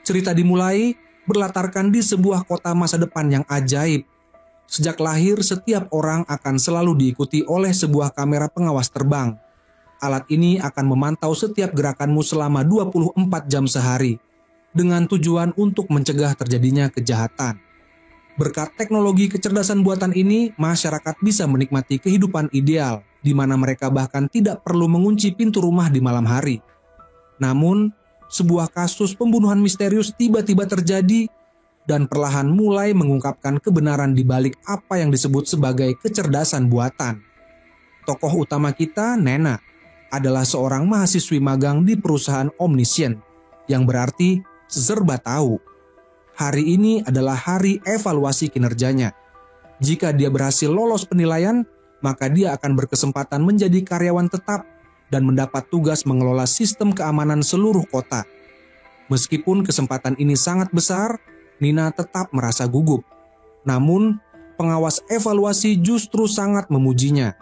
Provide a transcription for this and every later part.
Cerita dimulai berlatarkan di sebuah kota masa depan yang ajaib. Sejak lahir, setiap orang akan selalu diikuti oleh sebuah kamera pengawas terbang. Alat ini akan memantau setiap gerakanmu selama 24 jam sehari, dengan tujuan untuk mencegah terjadinya kejahatan. Berkat teknologi kecerdasan buatan ini, masyarakat bisa menikmati kehidupan ideal, di mana mereka bahkan tidak perlu mengunci pintu rumah di malam hari. Namun, sebuah kasus pembunuhan misterius tiba-tiba terjadi dan perlahan mulai mengungkapkan kebenaran di balik apa yang disebut sebagai kecerdasan buatan. Tokoh utama kita, Nena, adalah seorang mahasiswi magang di perusahaan Omniscient, yang berarti serba tahu. Hari ini adalah hari evaluasi kinerjanya. Jika dia berhasil lolos penilaian, maka dia akan berkesempatan menjadi karyawan tetap dan mendapat tugas mengelola sistem keamanan seluruh kota. Meskipun kesempatan ini sangat besar, Nina tetap merasa gugup. Namun, pengawas evaluasi justru sangat memujinya.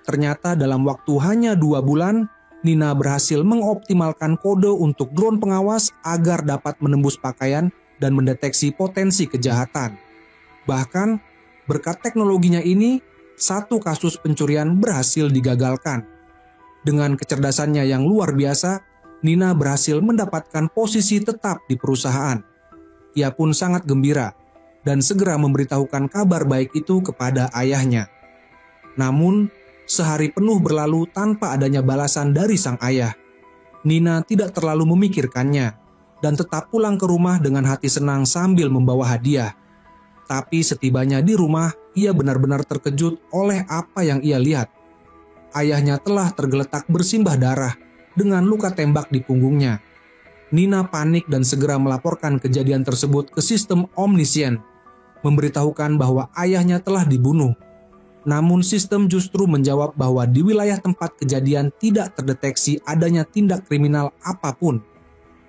Ternyata dalam waktu hanya 2 bulan, Nina berhasil mengoptimalkan kode untuk drone pengawas agar dapat menembus pakaian dan mendeteksi potensi kejahatan. Bahkan, berkat teknologinya ini, satu kasus pencurian berhasil digagalkan. Dengan kecerdasannya yang luar biasa, Nina berhasil mendapatkan posisi tetap di perusahaan. Ia pun sangat gembira dan segera memberitahukan kabar baik itu kepada ayahnya. Namun, sehari penuh berlalu tanpa adanya balasan dari sang ayah. Nina tidak terlalu memikirkannya dan tetap pulang ke rumah dengan hati senang sambil membawa hadiah. Tapi setibanya di rumah, ia benar-benar terkejut oleh apa yang ia lihat. Ayahnya telah tergeletak bersimbah darah dengan luka tembak di punggungnya. Nina panik dan segera melaporkan kejadian tersebut ke sistem Omniscient, memberitahukan bahwa ayahnya telah dibunuh. Namun sistem justru menjawab bahwa di wilayah tempat kejadian tidak terdeteksi adanya tindak kriminal apapun.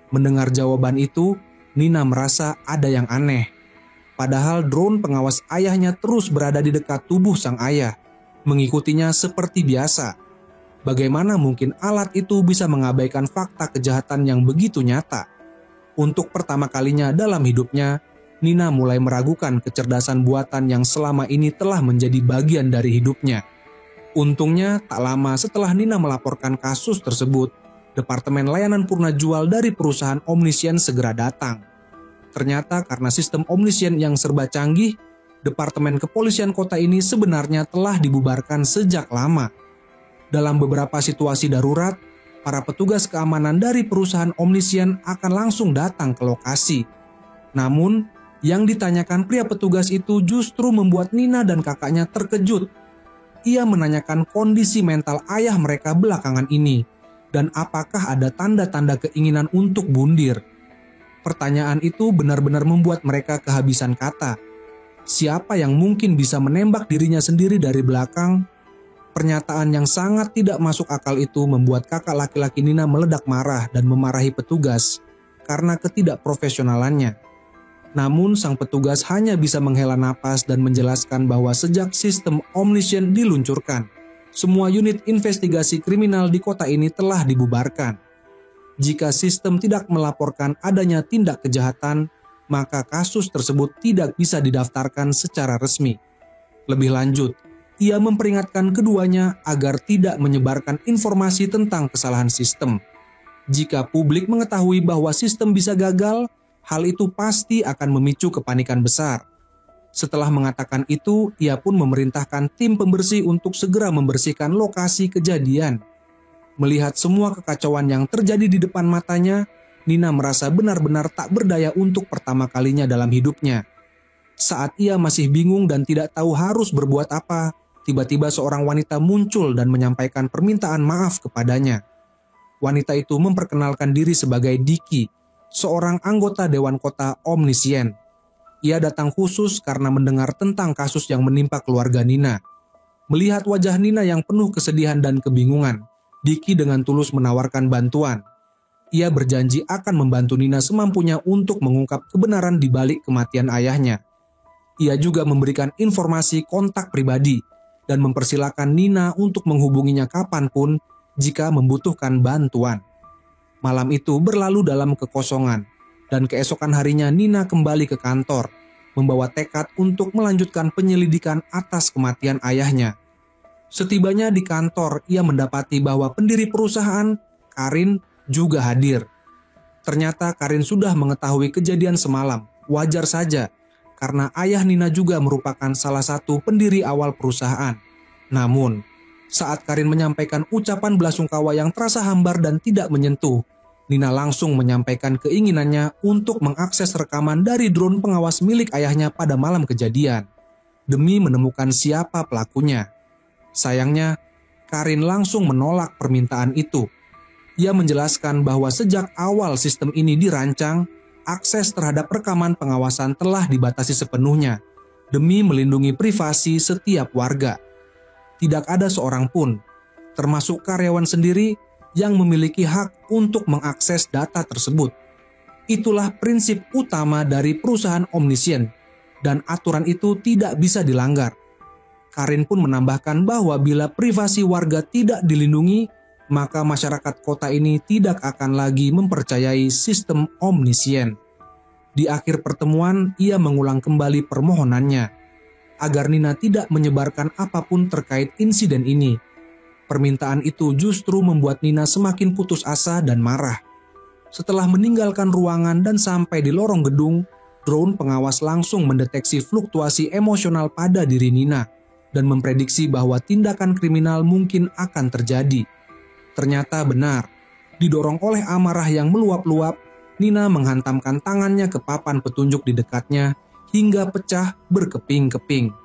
Mendengar jawaban itu, Nina merasa ada yang aneh. Padahal drone pengawas ayahnya terus berada di dekat tubuh sang ayah, mengikutinya seperti biasa. Bagaimana mungkin alat itu bisa mengabaikan fakta kejahatan yang begitu nyata? Untuk pertama kalinya dalam hidupnya, Nina mulai meragukan kecerdasan buatan yang selama ini telah menjadi bagian dari hidupnya. Untungnya, tak lama setelah Nina melaporkan kasus tersebut, Departemen Layanan Purna Jual dari perusahaan Omniscient segera datang. Ternyata karena sistem Omniscient yang serba canggih, Departemen Kepolisian kota ini sebenarnya telah dibubarkan sejak lama. Dalam beberapa situasi darurat, para petugas keamanan dari perusahaan Omniscient akan langsung datang ke lokasi. Namun, yang ditanyakan pria petugas itu justru membuat Nina dan kakaknya terkejut. Ia menanyakan kondisi mental ayah mereka belakangan ini, dan apakah ada tanda-tanda keinginan untuk bundir. Pertanyaan itu benar-benar membuat mereka kehabisan kata. Siapa yang mungkin bisa menembak dirinya sendiri dari belakang? Pernyataan yang sangat tidak masuk akal itu membuat kakak laki-laki Nina meledak marah dan memarahi petugas karena ketidakprofesionalannya. Namun sang petugas hanya bisa menghela napas dan menjelaskan bahwa sejak sistem Omniscient diluncurkan, semua unit investigasi kriminal di kota ini telah dibubarkan. Jika sistem tidak melaporkan adanya tindak kejahatan, maka kasus tersebut tidak bisa didaftarkan secara resmi. Lebih lanjut, ia memperingatkan keduanya agar tidak menyebarkan informasi tentang kesalahan sistem. Jika publik mengetahui bahwa sistem bisa gagal, hal itu pasti akan memicu kepanikan besar. Setelah mengatakan itu, ia pun memerintahkan tim pembersih untuk segera membersihkan lokasi kejadian. Melihat semua kekacauan yang terjadi di depan matanya, Nina merasa benar-benar tak berdaya untuk pertama kalinya dalam hidupnya. Saat ia masih bingung dan tidak tahu harus berbuat apa, tiba-tiba seorang wanita muncul dan menyampaikan permintaan maaf kepadanya. Wanita itu memperkenalkan diri sebagai Diki, seorang anggota Dewan Kota Omniscient. Ia datang khusus karena mendengar tentang kasus yang menimpa keluarga Nina. Melihat wajah Nina yang penuh kesedihan dan kebingungan, Diki dengan tulus menawarkan bantuan. Ia berjanji akan membantu Nina semampunya untuk mengungkap kebenaran di balik kematian ayahnya. Ia juga memberikan informasi kontak pribadi dan mempersilahkan Nina untuk menghubunginya kapanpun jika membutuhkan bantuan. Malam itu berlalu dalam kekosongan. Dan keesokan harinya Nina kembali ke kantor, membawa tekad untuk melanjutkan penyelidikan atas kematian ayahnya. Setibanya di kantor, ia mendapati bahwa pendiri perusahaan, Karin, juga hadir. Ternyata Karin sudah mengetahui kejadian semalam, wajar saja, karena ayah Nina juga merupakan salah satu pendiri awal perusahaan. Namun, saat Karin menyampaikan ucapan belasungkawa yang terasa hambar dan tidak menyentuh, Nina langsung menyampaikan keinginannya untuk mengakses rekaman dari drone pengawas milik ayahnya pada malam kejadian, demi menemukan siapa pelakunya. Sayangnya, Karin langsung menolak permintaan itu. Ia menjelaskan bahwa sejak awal sistem ini dirancang, akses terhadap rekaman pengawasan telah dibatasi sepenuhnya, demi melindungi privasi setiap warga. Tidak ada seorang pun, termasuk karyawan sendiri, yang memiliki hak untuk mengakses data tersebut. Itulah prinsip utama dari perusahaan Omniscient, dan aturan itu tidak bisa dilanggar. Karin pun menambahkan bahwa bila privasi warga tidak dilindungi, maka masyarakat kota ini tidak akan lagi mempercayai sistem Omniscient. Di akhir pertemuan, ia mengulang kembali permohonannya agar Nina tidak menyebarkan apapun terkait insiden ini. Permintaan itu justru membuat Nina semakin putus asa dan marah. Setelah meninggalkan ruangan dan sampai di lorong gedung, drone pengawas langsung mendeteksi fluktuasi emosional pada diri Nina dan memprediksi bahwa tindakan kriminal mungkin akan terjadi. Ternyata benar, didorong oleh amarah yang meluap-luap, Nina menghantamkan tangannya ke papan petunjuk di dekatnya hingga pecah berkeping-keping.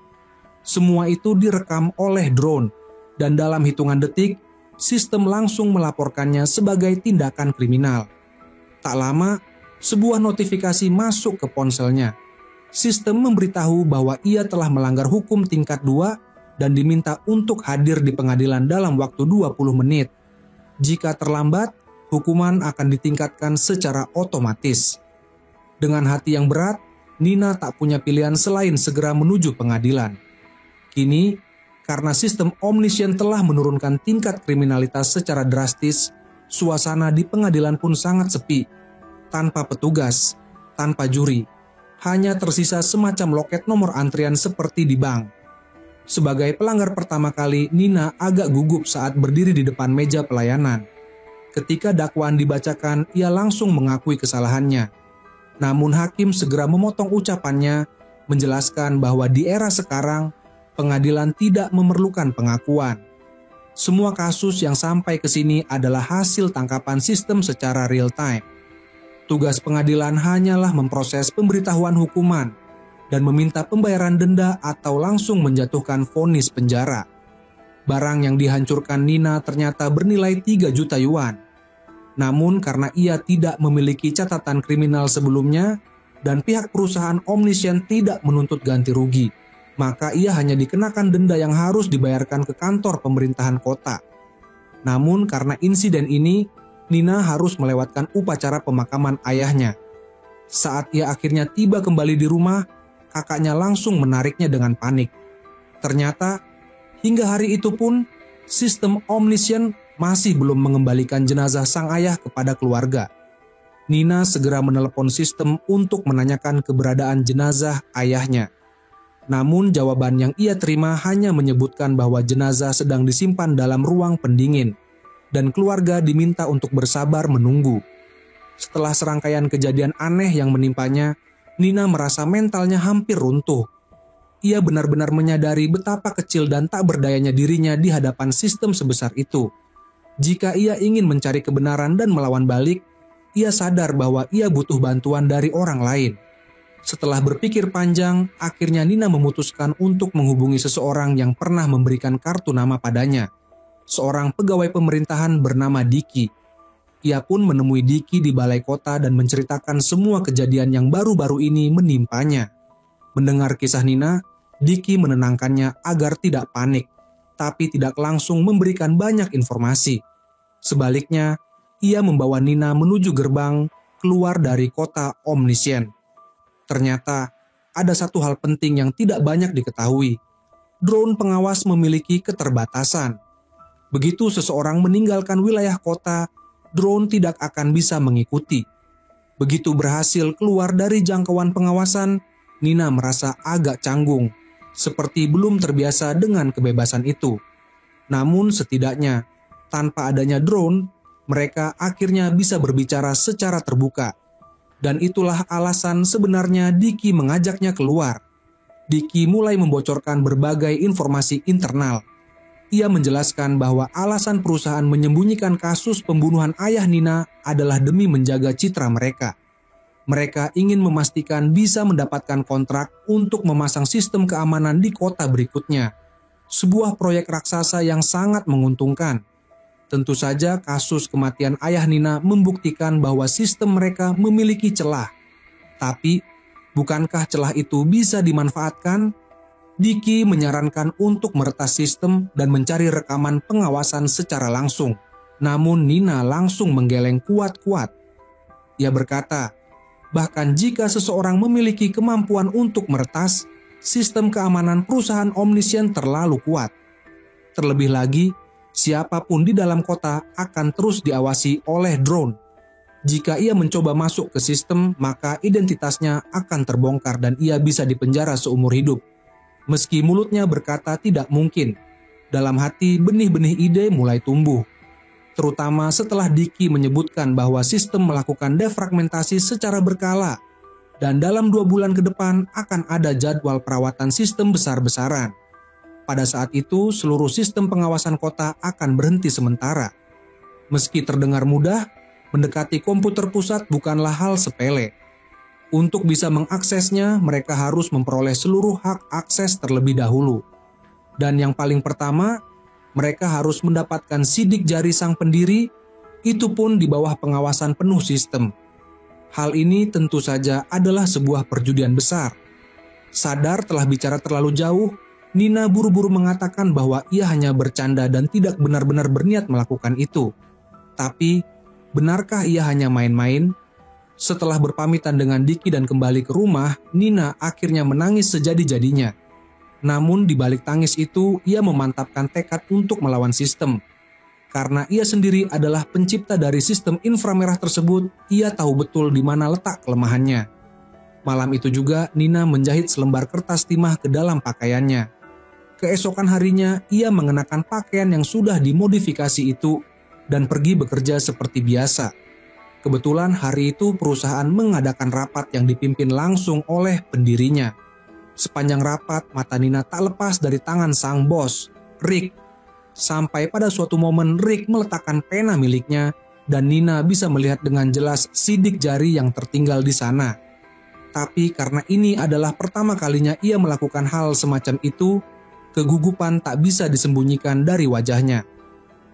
Semua itu direkam oleh drone, dan dalam hitungan detik, sistem langsung melaporkannya sebagai tindakan kriminal. Tak lama, sebuah notifikasi masuk ke ponselnya. Sistem memberitahu bahwa ia telah melanggar hukum tingkat 2 dan diminta untuk hadir di pengadilan dalam waktu 20 menit. Jika terlambat, hukuman akan ditingkatkan secara otomatis. Dengan hati yang berat, Nina tak punya pilihan selain segera menuju pengadilan. Kini, karena sistem Omniscient telah menurunkan tingkat kriminalitas secara drastis, suasana di pengadilan pun sangat sepi. Tanpa petugas, tanpa juri, hanya tersisa semacam loket nomor antrian seperti di bank. Sebagai pelanggar pertama kali, Nina agak gugup saat berdiri di depan meja pelayanan. Ketika dakwaan dibacakan, ia langsung mengakui kesalahannya. Namun hakim segera memotong ucapannya, menjelaskan bahwa di era sekarang, pengadilan tidak memerlukan pengakuan. Semua kasus yang sampai ke sini adalah hasil tangkapan sistem secara real time. Tugas pengadilan hanyalah memproses pemberitahuan hukuman dan meminta pembayaran denda atau langsung menjatuhkan vonis penjara. Barang yang dihancurkan Nina ternyata bernilai 3 juta yuan. Namun karena ia tidak memiliki catatan kriminal sebelumnya dan pihak perusahaan Omniscient tidak menuntut ganti rugi, maka ia hanya dikenakan denda yang harus dibayarkan ke kantor pemerintahan kota. Namun karena insiden ini, Nina harus melewatkan upacara pemakaman ayahnya. Saat ia akhirnya tiba kembali di rumah, kakaknya langsung menariknya dengan panik. Ternyata, hingga hari itu pun, sistem Omniscient masih belum mengembalikan jenazah sang ayah kepada keluarga. Nina segera menelepon sistem untuk menanyakan keberadaan jenazah ayahnya. Namun jawaban yang ia terima hanya menyebutkan bahwa jenazah sedang disimpan dalam ruang pendingin dan keluarga diminta untuk bersabar menunggu. Setelah serangkaian kejadian aneh yang menimpanya, Nina merasa mentalnya hampir runtuh. Ia benar-benar menyadari betapa kecil dan tak berdayanya dirinya di hadapan sistem sebesar itu. Jika ia ingin mencari kebenaran dan melawan balik, ia sadar bahwa ia butuh bantuan dari orang lain. Setelah berpikir panjang, akhirnya Nina memutuskan untuk menghubungi seseorang yang pernah memberikan kartu nama padanya, seorang pegawai pemerintahan bernama Diki. Ia pun menemui Diki di balai kota dan menceritakan semua kejadian yang baru-baru ini menimpanya. Mendengar kisah Nina, Diki menenangkannya agar tidak panik, tapi tidak langsung memberikan banyak informasi. Sebaliknya, ia membawa Nina menuju gerbang keluar dari kota Omniscient. Ternyata, ada satu hal penting yang tidak banyak diketahui. Drone pengawas memiliki keterbatasan. Begitu seseorang meninggalkan wilayah kota, drone tidak akan bisa mengikuti. Begitu berhasil keluar dari jangkauan pengawasan, Nina merasa agak canggung, seperti belum terbiasa dengan kebebasan itu. Namun setidaknya, tanpa adanya drone, mereka akhirnya bisa berbicara secara terbuka. Dan itulah alasan sebenarnya Diki mengajaknya keluar. Diki mulai membocorkan berbagai informasi internal. Ia menjelaskan bahwa alasan perusahaan menyembunyikan kasus pembunuhan ayah Nina adalah demi menjaga citra mereka. Mereka ingin memastikan bisa mendapatkan kontrak untuk memasang sistem keamanan di kota berikutnya. Sebuah proyek raksasa yang sangat menguntungkan. Tentu saja kasus kematian ayah Nina membuktikan bahwa sistem mereka memiliki celah. Tapi, bukankah celah itu bisa dimanfaatkan? Diki menyarankan untuk meretas sistem dan mencari rekaman pengawasan secara langsung. Namun Nina langsung menggeleng kuat-kuat. Ia berkata, bahkan jika seseorang memiliki kemampuan untuk meretas, sistem keamanan perusahaan Omniscient terlalu kuat. Terlebih lagi, siapapun di dalam kota akan terus diawasi oleh drone. Jika ia mencoba masuk ke sistem, maka identitasnya akan terbongkar dan ia bisa dipenjara seumur hidup. Meski mulutnya berkata tidak mungkin, dalam hati benih-benih ide mulai tumbuh. Terutama setelah Diki menyebutkan bahwa sistem melakukan defragmentasi secara berkala, dan dalam 2 bulan ke depan akan ada jadwal perawatan sistem besar-besaran. Pada saat itu, seluruh sistem pengawasan kota akan berhenti sementara. Meski terdengar mudah, mendekati komputer pusat bukanlah hal sepele. Untuk bisa mengaksesnya, mereka harus memperoleh seluruh hak akses terlebih dahulu. Dan yang paling pertama, mereka harus mendapatkan sidik jari sang pendiri, itu pun di bawah pengawasan penuh sistem. Hal ini tentu saja adalah sebuah perjudian besar. Sadar telah bicara terlalu jauh, Nina buru-buru mengatakan bahwa ia hanya bercanda dan tidak benar-benar berniat melakukan itu. Tapi, benarkah ia hanya main-main? Setelah berpamitan dengan Diki dan kembali ke rumah, Nina akhirnya menangis sejadi-jadinya. Namun di balik tangis itu, ia memantapkan tekad untuk melawan sistem. Karena ia sendiri adalah pencipta dari sistem inframerah tersebut, ia tahu betul di mana letak kelemahannya. Malam itu juga, Nina menjahit selembar kertas timah ke dalam pakaiannya. Keesokan harinya, ia mengenakan pakaian yang sudah dimodifikasi itu dan pergi bekerja seperti biasa. Kebetulan hari itu perusahaan mengadakan rapat yang dipimpin langsung oleh pendirinya. Sepanjang rapat, mata Nina tak lepas dari tangan sang bos, Rick. Sampai pada suatu momen Rick meletakkan pena miliknya dan Nina bisa melihat dengan jelas sidik jari yang tertinggal di sana. Tapi karena ini adalah pertama kalinya ia melakukan hal semacam itu, kegugupan tak bisa disembunyikan dari wajahnya.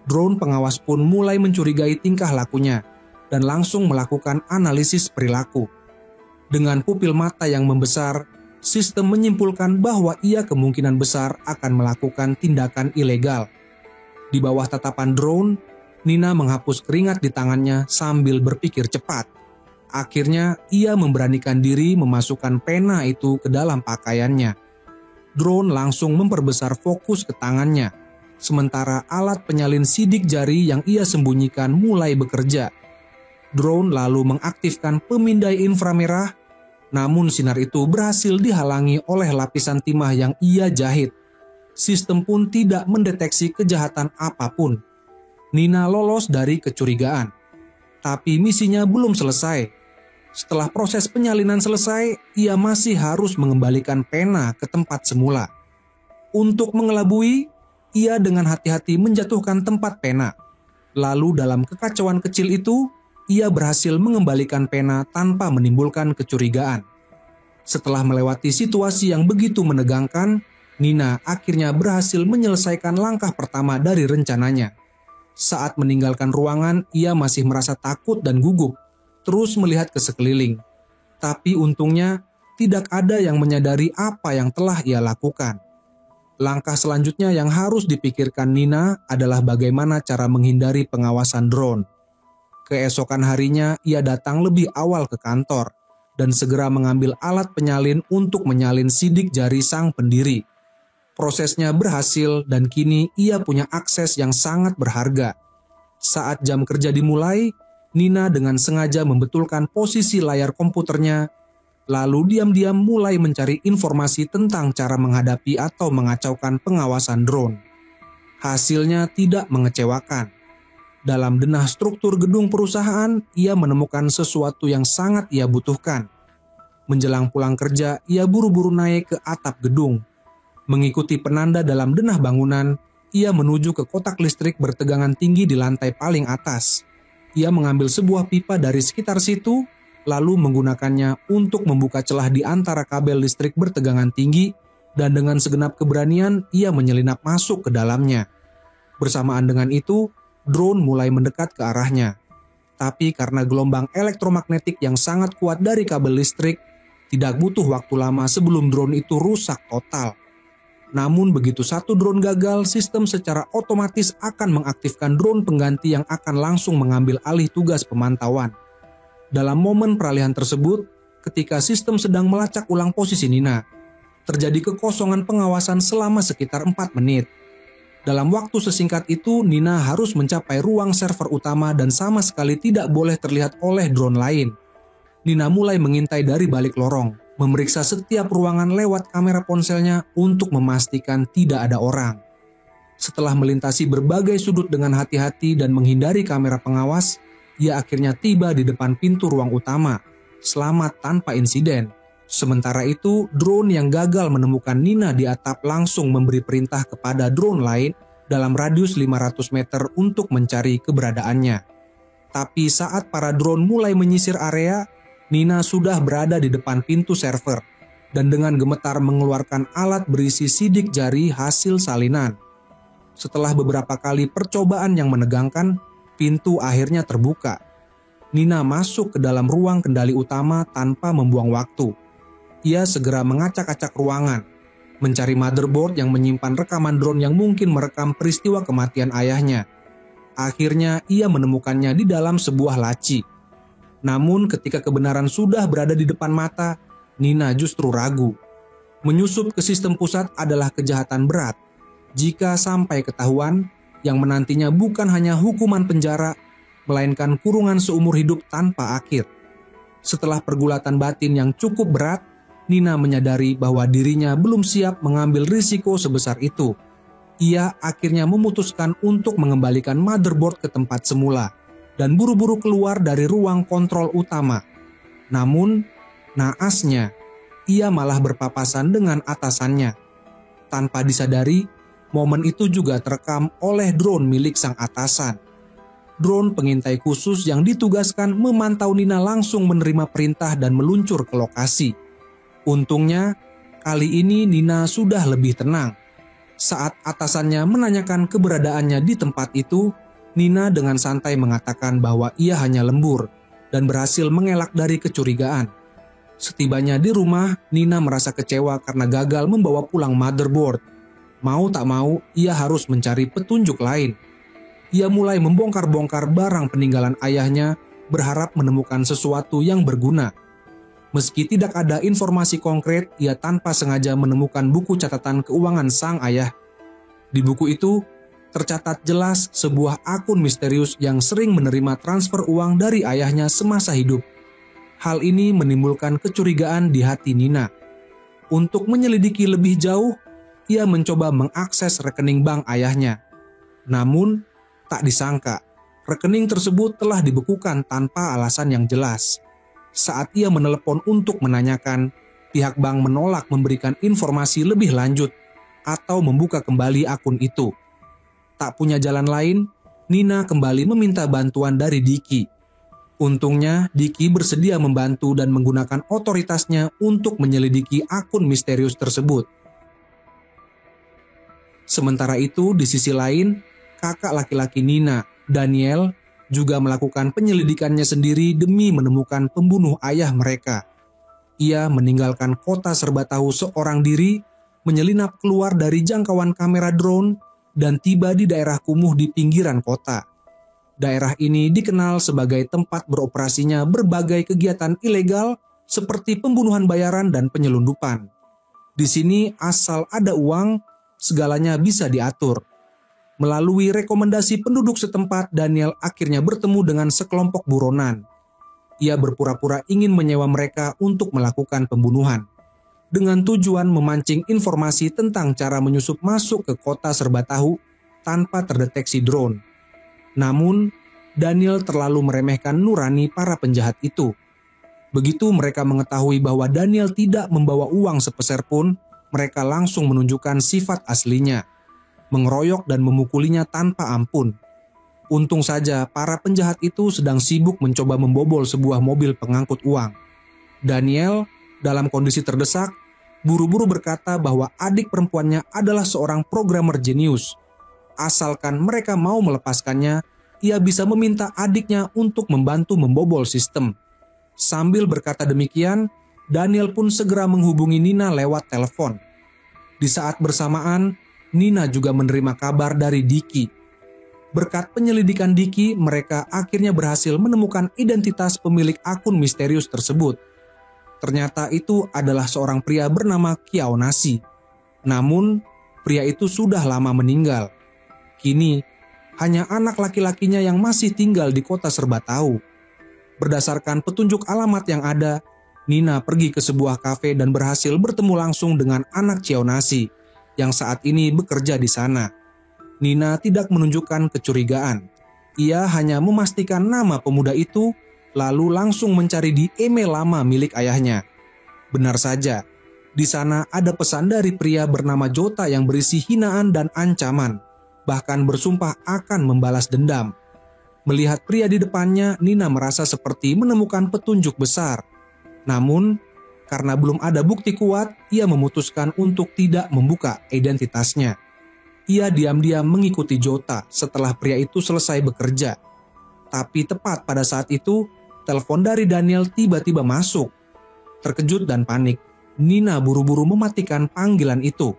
Drone pengawas pun mulai mencurigai tingkah lakunya dan langsung melakukan analisis perilaku. Dengan pupil mata yang membesar, sistem menyimpulkan bahwa ia kemungkinan besar akan melakukan tindakan ilegal. Di bawah tatapan drone, Nina menghapus keringat di tangannya sambil berpikir cepat. Akhirnya, ia memberanikan diri memasukkan pena itu ke dalam pakaiannya. Drone langsung memperbesar fokus ke tangannya, sementara alat penyalin sidik jari yang ia sembunyikan mulai bekerja. Drone lalu mengaktifkan pemindai inframerah, namun sinar itu berhasil dihalangi oleh lapisan timah yang ia jahit. Sistem pun tidak mendeteksi kejahatan apapun. Nina lolos dari kecurigaan. Tapi misinya belum selesai. Setelah proses penyalinan selesai, ia masih harus mengembalikan pena ke tempat semula. Untuk mengelabui, ia dengan hati-hati menjatuhkan tempat pena. Lalu dalam kekacauan kecil itu, ia berhasil mengembalikan pena tanpa menimbulkan kecurigaan. Setelah melewati situasi yang begitu menegangkan, Nina akhirnya berhasil menyelesaikan langkah pertama dari rencananya. Saat meninggalkan ruangan, ia masih merasa takut dan gugup, terus melihat ke sekeliling. Tapi untungnya, tidak ada yang menyadari apa yang telah ia lakukan. Langkah selanjutnya yang harus dipikirkan Nina adalah bagaimana cara menghindari pengawasan drone. Keesokan harinya, ia datang lebih awal ke kantor dan segera mengambil alat penyalin untuk menyalin sidik jari sang pendiri. Prosesnya berhasil dan kini ia punya akses yang sangat berharga. Saat jam kerja dimulai, Nina dengan sengaja membetulkan posisi layar komputernya, lalu diam-diam mulai mencari informasi tentang cara menghadapi atau mengacaukan pengawasan drone. Hasilnya tidak mengecewakan. Dalam denah struktur gedung perusahaan, ia menemukan sesuatu yang sangat ia butuhkan. Menjelang pulang kerja, ia buru-buru naik ke atap gedung. Mengikuti penanda dalam denah bangunan, ia menuju ke kotak listrik bertegangan tinggi di lantai paling atas. Ia mengambil sebuah pipa dari sekitar situ, lalu menggunakannya untuk membuka celah di antara kabel listrik bertegangan tinggi, dan dengan segenap keberanian ia menyelinap masuk ke dalamnya. Bersamaan dengan itu, drone mulai mendekat ke arahnya. Tapi karena gelombang elektromagnetik yang sangat kuat dari kabel listrik, tidak butuh waktu lama sebelum drone itu rusak total. Namun begitu satu drone gagal, sistem secara otomatis akan mengaktifkan drone pengganti yang akan langsung mengambil alih tugas pemantauan. Dalam momen peralihan tersebut, ketika sistem sedang melacak ulang posisi Nina, terjadi kekosongan pengawasan selama sekitar 4 menit. Dalam waktu sesingkat itu, Nina harus mencapai ruang server utama dan sama sekali tidak boleh terlihat oleh drone lain. Nina mulai mengintai dari balik lorong, memeriksa setiap ruangan lewat kamera ponselnya untuk memastikan tidak ada orang. Setelah melintasi berbagai sudut dengan hati-hati dan menghindari kamera pengawas, ia akhirnya tiba di depan pintu ruang utama, selamat tanpa insiden. Sementara itu, drone yang gagal menemukan Nina di atap langsung memberi perintah kepada drone lain dalam radius 500 meter untuk mencari keberadaannya. Tapi saat para drone mulai menyisir area, Nina sudah berada di depan pintu server dan dengan gemetar mengeluarkan alat berisi sidik jari hasil salinan. Setelah beberapa kali percobaan yang menegangkan, pintu akhirnya terbuka. Nina masuk ke dalam ruang kendali utama tanpa membuang waktu. Ia segera mengacak-acak ruangan, mencari motherboard yang menyimpan rekaman drone yang mungkin merekam peristiwa kematian ayahnya. Akhirnya ia menemukannya di dalam sebuah laci. Namun ketika kebenaran sudah berada di depan mata, Nina justru ragu. Menyusup ke sistem pusat adalah kejahatan berat. Jika sampai ketahuan, yang menantinya bukan hanya hukuman penjara, melainkan kurungan seumur hidup tanpa akhir. Setelah pergulatan batin yang cukup berat, Nina menyadari bahwa dirinya belum siap mengambil risiko sebesar itu. Ia akhirnya memutuskan untuk mengembalikan motherboard ke tempat semula dan buru-buru keluar dari ruang kontrol utama. Namun, naasnya, ia malah berpapasan dengan atasannya. Tanpa disadari, momen itu juga terekam oleh drone milik sang atasan. Drone pengintai khusus yang ditugaskan memantau Nina langsung menerima perintah dan meluncur ke lokasi. Untungnya, kali ini Nina sudah lebih tenang. Saat atasannya menanyakan keberadaannya di tempat itu, Nina dengan santai mengatakan bahwa ia hanya lembur dan berhasil mengelak dari kecurigaan. Setibanya di rumah, Nina merasa kecewa karena gagal membawa pulang motherboard. Mau tak mau, ia harus mencari petunjuk lain. Ia mulai membongkar-bongkar barang peninggalan ayahnya, berharap menemukan sesuatu yang berguna. Meski tidak ada informasi konkret, ia tanpa sengaja menemukan buku catatan keuangan sang ayah. Di buku itu, tercatat jelas sebuah akun misterius yang sering menerima transfer uang dari ayahnya semasa hidup. Hal ini menimbulkan kecurigaan di hati Nina. Untuk menyelidiki lebih jauh, ia mencoba mengakses rekening bank ayahnya. Namun, tak disangka, rekening tersebut telah dibekukan tanpa alasan yang jelas. Saat ia menelepon untuk menanyakan, pihak bank menolak memberikan informasi lebih lanjut atau membuka kembali akun itu. Tak punya jalan lain, Nina kembali meminta bantuan dari Diki. Untungnya, Diki bersedia membantu dan menggunakan otoritasnya untuk menyelidiki akun misterius tersebut. Sementara itu, di sisi lain, kakak laki-laki Nina, Daniel, juga melakukan penyelidikannya sendiri demi menemukan pembunuh ayah mereka. Ia meninggalkan kota serba tahu seorang diri, menyelinap keluar dari jangkauan kamera drone, dan tiba di daerah kumuh di pinggiran kota. Daerah ini dikenal sebagai tempat beroperasinya berbagai kegiatan ilegal seperti pembunuhan bayaran dan penyelundupan. Di sini asal ada uang, segalanya bisa diatur. Melalui rekomendasi penduduk setempat, Daniel akhirnya bertemu dengan sekelompok buronan. Ia berpura-pura ingin menyewa mereka untuk melakukan pembunuhan, dengan tujuan memancing informasi tentang cara menyusup masuk ke kota serba tahu tanpa terdeteksi drone. Namun, Daniel terlalu meremehkan nurani para penjahat itu. Begitu mereka mengetahui bahwa Daniel tidak membawa uang sepeser pun, mereka langsung menunjukkan sifat aslinya, mengeroyok dan memukulinya tanpa ampun. Untung saja para penjahat itu sedang sibuk mencoba membobol sebuah mobil pengangkut uang. Daniel, dalam kondisi terdesak, buru-buru berkata bahwa adik perempuannya adalah seorang programmer jenius. Asalkan mereka mau melepaskannya, ia bisa meminta adiknya untuk membantu membobol sistem. Sambil berkata demikian, Daniel pun segera menghubungi Nina lewat telepon. Di saat bersamaan, Nina juga menerima kabar dari Diki. Berkat penyelidikan Diki, mereka akhirnya berhasil menemukan identitas pemilik akun misterius tersebut. Ternyata itu adalah seorang pria bernama Kyaonashi. Namun, pria itu sudah lama meninggal. Kini, hanya anak laki-lakinya yang masih tinggal di kota serba tahu. Berdasarkan petunjuk alamat yang ada, Nina pergi ke sebuah kafe dan berhasil bertemu langsung dengan anak Kyaonashi yang saat ini bekerja di sana. Nina tidak menunjukkan kecurigaan. Ia hanya memastikan nama pemuda itu, lalu langsung mencari di email lama milik ayahnya. Benar saja, di sana ada pesan dari pria bernama Jota yang berisi hinaan dan ancaman, bahkan bersumpah akan membalas dendam. Melihat pria di depannya, Nina merasa seperti menemukan petunjuk besar. Namun, karena belum ada bukti kuat, ia memutuskan untuk tidak membuka identitasnya. Ia diam-diam mengikuti Jota setelah pria itu selesai bekerja. Tapi tepat pada saat itu, telepon dari Daniel tiba-tiba masuk. Terkejut dan panik, Nina buru-buru mematikan panggilan itu.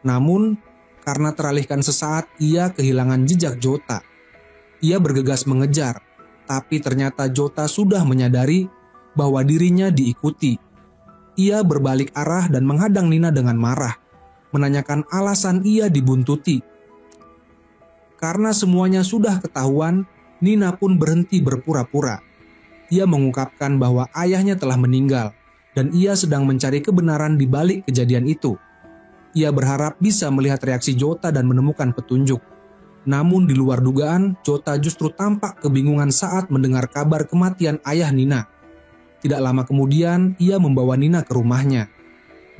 Namun, karena teralihkan sesaat, ia kehilangan jejak Jota. Ia bergegas mengejar, tapi ternyata Jota sudah menyadari bahwa dirinya diikuti. Ia berbalik arah dan menghadang Nina dengan marah, menanyakan alasan ia dibuntuti. Karena semuanya sudah ketahuan, Nina pun berhenti berpura-pura. Ia mengungkapkan bahwa ayahnya telah meninggal dan ia sedang mencari kebenaran di balik kejadian itu. Ia berharap bisa melihat reaksi Jota dan menemukan petunjuk. Namun di luar dugaan, Jota justru tampak kebingungan saat mendengar kabar kematian ayah Nina. Tidak lama kemudian, ia membawa Nina ke rumahnya.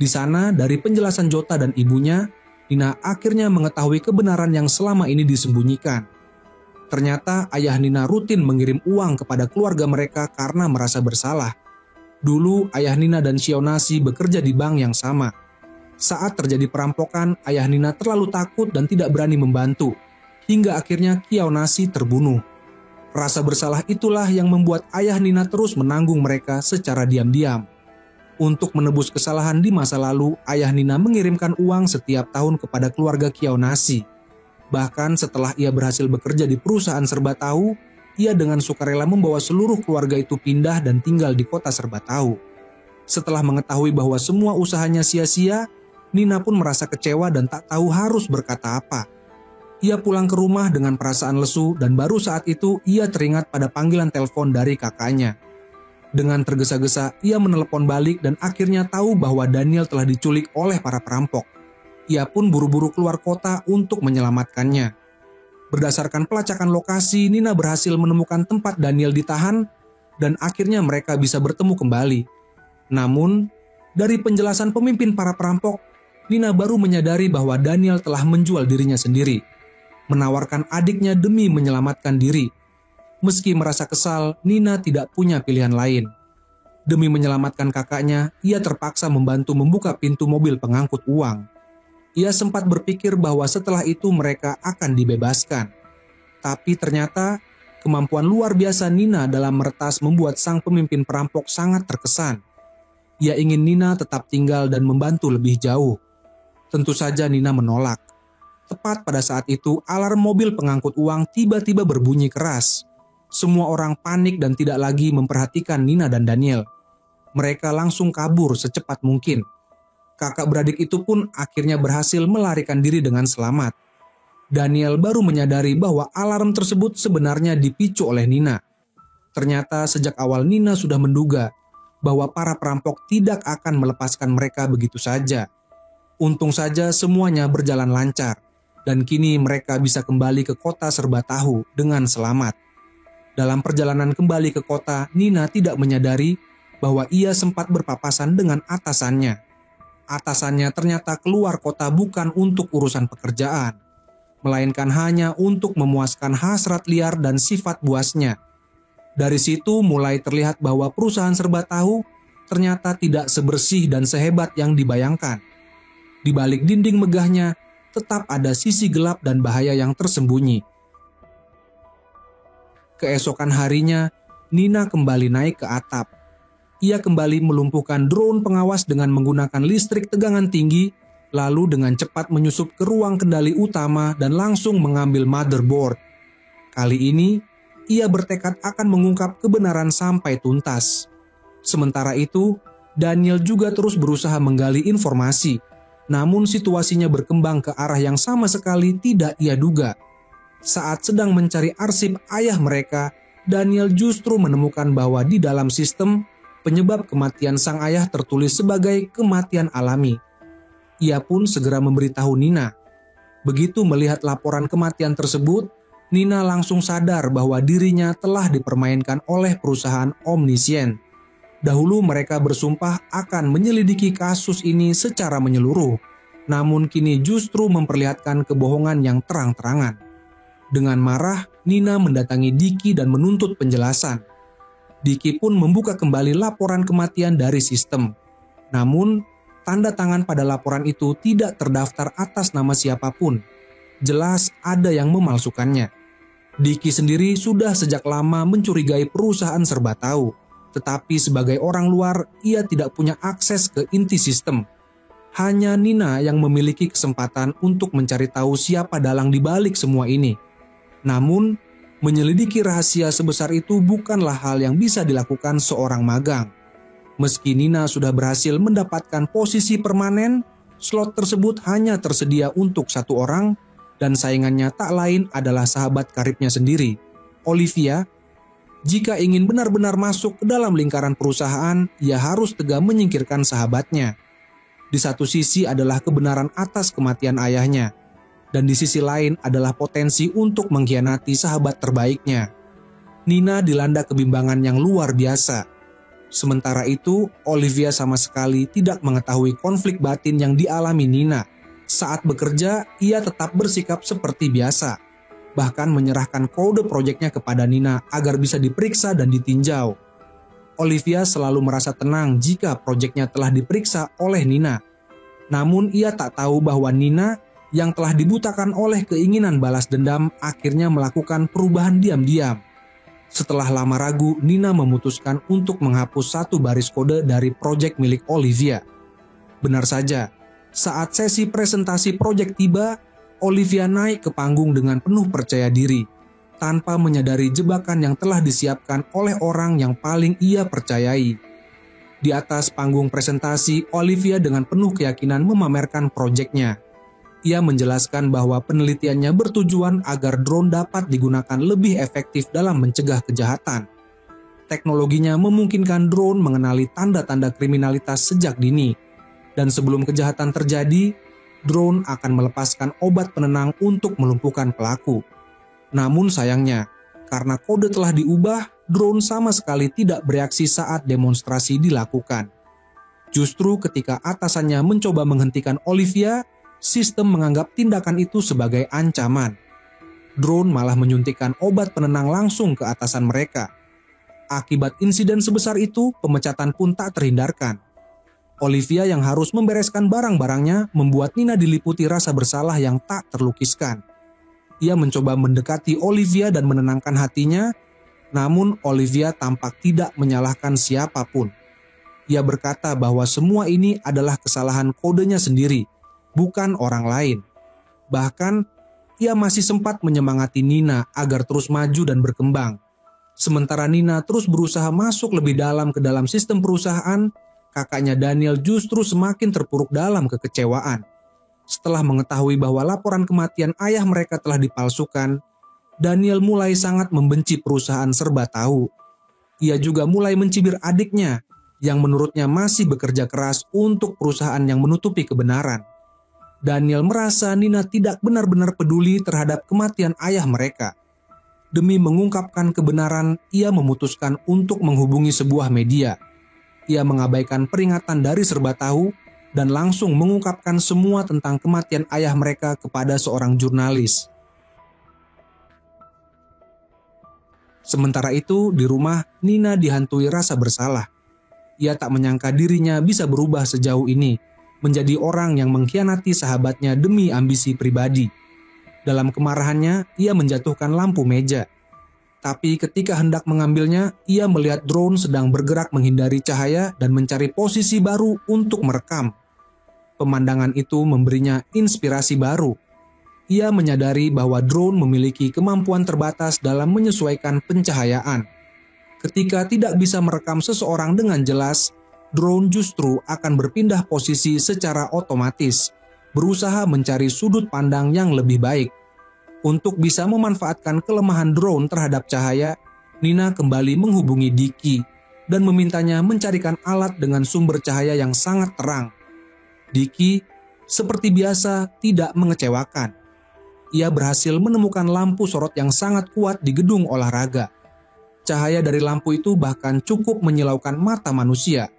Di sana, dari penjelasan Jota dan ibunya, Nina akhirnya mengetahui kebenaran yang selama ini disembunyikan. Ternyata ayah Nina rutin mengirim uang kepada keluarga mereka karena merasa bersalah. Dulu, ayah Nina dan Kyaonashi bekerja di bank yang sama. Saat terjadi perampokan, ayah Nina terlalu takut dan tidak berani membantu. Hingga akhirnya Kyaonashi terbunuh. Rasa bersalah itulah yang membuat ayah Nina terus menanggung mereka secara diam-diam. Untuk menebus kesalahan di masa lalu, ayah Nina mengirimkan uang setiap tahun kepada keluarga Kyaonashi. Bahkan setelah ia berhasil bekerja di perusahaan serba tahu, ia dengan sukarela membawa seluruh keluarga itu pindah dan tinggal di kota serba tahu. Setelah mengetahui bahwa semua usahanya sia-sia, Nina pun merasa kecewa dan tak tahu harus berkata apa. Ia pulang ke rumah dengan perasaan lesu dan baru saat itu ia teringat pada panggilan telepon dari kakaknya. Dengan tergesa-gesa, ia menelepon balik dan akhirnya tahu bahwa Daniel telah diculik oleh para perampok. Ia pun buru-buru keluar kota untuk menyelamatkannya. Berdasarkan pelacakan lokasi, Nina berhasil menemukan tempat Daniel ditahan dan akhirnya mereka bisa bertemu kembali. Namun, dari penjelasan pemimpin para perampok, Nina baru menyadari bahwa Daniel telah menjual dirinya sendiri, menawarkan adiknya demi menyelamatkan diri. Meski merasa kesal, Nina tidak punya pilihan lain. Demi menyelamatkan kakaknya, ia terpaksa membantu membuka pintu mobil pengangkut uang. Ia sempat berpikir bahwa setelah itu mereka akan dibebaskan. Tapi ternyata, kemampuan luar biasa Nina dalam meretas membuat sang pemimpin perampok sangat terkesan. Ia ingin Nina tetap tinggal dan membantu lebih jauh. Tentu saja Nina menolak. Tepat pada saat itu, alarm mobil pengangkut uang tiba-tiba berbunyi keras. Semua orang panik dan tidak lagi memperhatikan Nina dan Daniel. Mereka langsung kabur secepat mungkin. Kakak beradik itu pun akhirnya berhasil melarikan diri dengan selamat. Daniel baru menyadari bahwa alarm tersebut sebenarnya dipicu oleh Nina. Ternyata sejak awal Nina sudah menduga bahwa para perampok tidak akan melepaskan mereka begitu saja. Untung saja semuanya berjalan lancar, dan kini mereka bisa kembali ke kota serba tahu dengan selamat. Dalam perjalanan kembali ke kota, Nina tidak menyadari bahwa ia sempat berpapasan dengan atasannya. Atasannya ternyata keluar kota bukan untuk urusan pekerjaan, melainkan hanya untuk memuaskan hasrat liar dan sifat buasnya. Dari situ mulai terlihat bahwa perusahaan serba tahu ternyata tidak sebersih dan sehebat yang dibayangkan. Di balik dinding megahnya, tetap ada sisi gelap dan bahaya yang tersembunyi. Keesokan harinya, Nina kembali naik ke atap. Ia kembali melumpuhkan drone pengawas dengan menggunakan listrik tegangan tinggi, lalu dengan cepat menyusup ke ruang kendali utama dan langsung mengambil motherboard. Kali ini, ia bertekad akan mengungkap kebenaran sampai tuntas. Sementara itu, Daniel juga terus berusaha menggali informasi. Namun situasinya berkembang ke arah yang sama sekali tidak ia duga. Saat sedang mencari arsip ayah mereka, Daniel justru menemukan bahwa di dalam sistem, penyebab kematian sang ayah tertulis sebagai kematian alami. Ia pun segera memberitahu Nina. Begitu melihat laporan kematian tersebut, Nina langsung sadar bahwa dirinya telah dipermainkan oleh perusahaan Omniscient. Dahulu mereka bersumpah akan menyelidiki kasus ini secara menyeluruh, namun kini justru memperlihatkan kebohongan yang terang-terangan. Dengan marah, Nina mendatangi Diki dan menuntut penjelasan. Diki pun membuka kembali laporan kematian dari sistem. Namun, tanda tangan pada laporan itu tidak terdaftar atas nama siapapun. Jelas ada yang memalsukannya. Diki sendiri sudah sejak lama mencurigai perusahaan serba tahu, tetapi sebagai orang luar ia tidak punya akses ke inti sistem. Hanya Nina yang memiliki kesempatan untuk mencari tahu siapa dalang di balik semua ini. Namun, menyelidiki rahasia sebesar itu bukanlah hal yang bisa dilakukan seorang magang. Meski Nina sudah berhasil mendapatkan posisi permanen, slot tersebut hanya tersedia untuk satu orang, dan saingannya tak lain adalah sahabat karibnya sendiri, Olivia. Jika ingin benar-benar masuk ke dalam lingkaran perusahaan, ia harus tegak menyingkirkan sahabatnya. Di satu sisi adalah kebenaran atas kematian ayahnya, dan di sisi lain adalah potensi untuk mengkhianati sahabat terbaiknya. Nina dilanda kebimbangan yang luar biasa. Sementara itu, Olivia sama sekali tidak mengetahui konflik batin yang dialami Nina. Saat bekerja, ia tetap bersikap seperti biasa, bahkan menyerahkan kode proyeknya kepada Nina agar bisa diperiksa dan ditinjau. Olivia selalu merasa tenang jika proyeknya telah diperiksa oleh Nina. Namun ia tak tahu bahwa Nina yang telah dibutakan oleh keinginan balas dendam akhirnya melakukan perubahan diam-diam. Setelah lama ragu, Nina memutuskan untuk menghapus satu baris kode dari proyek milik Olivia. Benar saja, saat sesi presentasi proyek tiba, Olivia naik ke panggung dengan penuh percaya diri, tanpa menyadari jebakan yang telah disiapkan oleh orang yang paling ia percayai. Di atas panggung presentasi, Olivia dengan penuh keyakinan memamerkan proyeknya. Ia menjelaskan bahwa penelitiannya bertujuan agar drone dapat digunakan lebih efektif dalam mencegah kejahatan. Teknologinya memungkinkan drone mengenali tanda-tanda kriminalitas sejak dini, dan sebelum kejahatan terjadi, drone akan melepaskan obat penenang untuk melumpuhkan pelaku. Namun sayangnya, karena kode telah diubah, drone sama sekali tidak bereaksi saat demonstrasi dilakukan. Justru ketika atasannya mencoba menghentikan Olivia, sistem menganggap tindakan itu sebagai ancaman. Drone malah menyuntikkan obat penenang langsung ke atasan mereka. Akibat insiden sebesar itu, pemecatan pun tak terhindarkan. Olivia yang harus membereskan barang-barangnya membuat Nina diliputi rasa bersalah yang tak terlukiskan. Ia mencoba mendekati Olivia dan menenangkan hatinya, namun Olivia tampak tidak menyalahkan siapapun. Ia berkata bahwa semua ini adalah kesalahan kodenya sendiri, bukan orang lain. Bahkan, ia masih sempat menyemangati Nina agar terus maju dan berkembang. Sementara Nina terus berusaha masuk lebih dalam ke dalam sistem perusahaan, kakaknya Daniel justru semakin terpuruk dalam kekecewaan. Setelah mengetahui bahwa laporan kematian ayah mereka telah dipalsukan, Daniel mulai sangat membenci perusahaan serba tahu. Ia juga mulai mencibir adiknya yang menurutnya masih bekerja keras untuk perusahaan yang menutupi kebenaran. Daniel merasa Nina tidak benar-benar peduli terhadap kematian ayah mereka. Demi mengungkapkan kebenaran, ia memutuskan untuk menghubungi sebuah media. Ia mengabaikan peringatan dari serba tahu dan langsung mengungkapkan semua tentang kematian ayah mereka kepada seorang jurnalis. Sementara itu, di rumah, Nina dihantui rasa bersalah. Ia tak menyangka dirinya bisa berubah sejauh ini, menjadi orang yang mengkhianati sahabatnya demi ambisi pribadi. Dalam kemarahannya, ia menjatuhkan lampu meja. Tapi ketika hendak mengambilnya, ia melihat drone sedang bergerak menghindari cahaya dan mencari posisi baru untuk merekam. Pemandangan itu memberinya inspirasi baru. Ia menyadari bahwa drone memiliki kemampuan terbatas dalam menyesuaikan pencahayaan. Ketika tidak bisa merekam seseorang dengan jelas, drone justru akan berpindah posisi secara otomatis, berusaha mencari sudut pandang yang lebih baik. Untuk bisa memanfaatkan kelemahan drone terhadap cahaya, Nina kembali menghubungi Diki dan memintanya mencarikan alat dengan sumber cahaya yang sangat terang. Diki, seperti biasa, tidak mengecewakan. Ia berhasil menemukan lampu sorot yang sangat kuat di gedung olahraga. Cahaya dari lampu itu bahkan cukup menyilaukan mata manusia,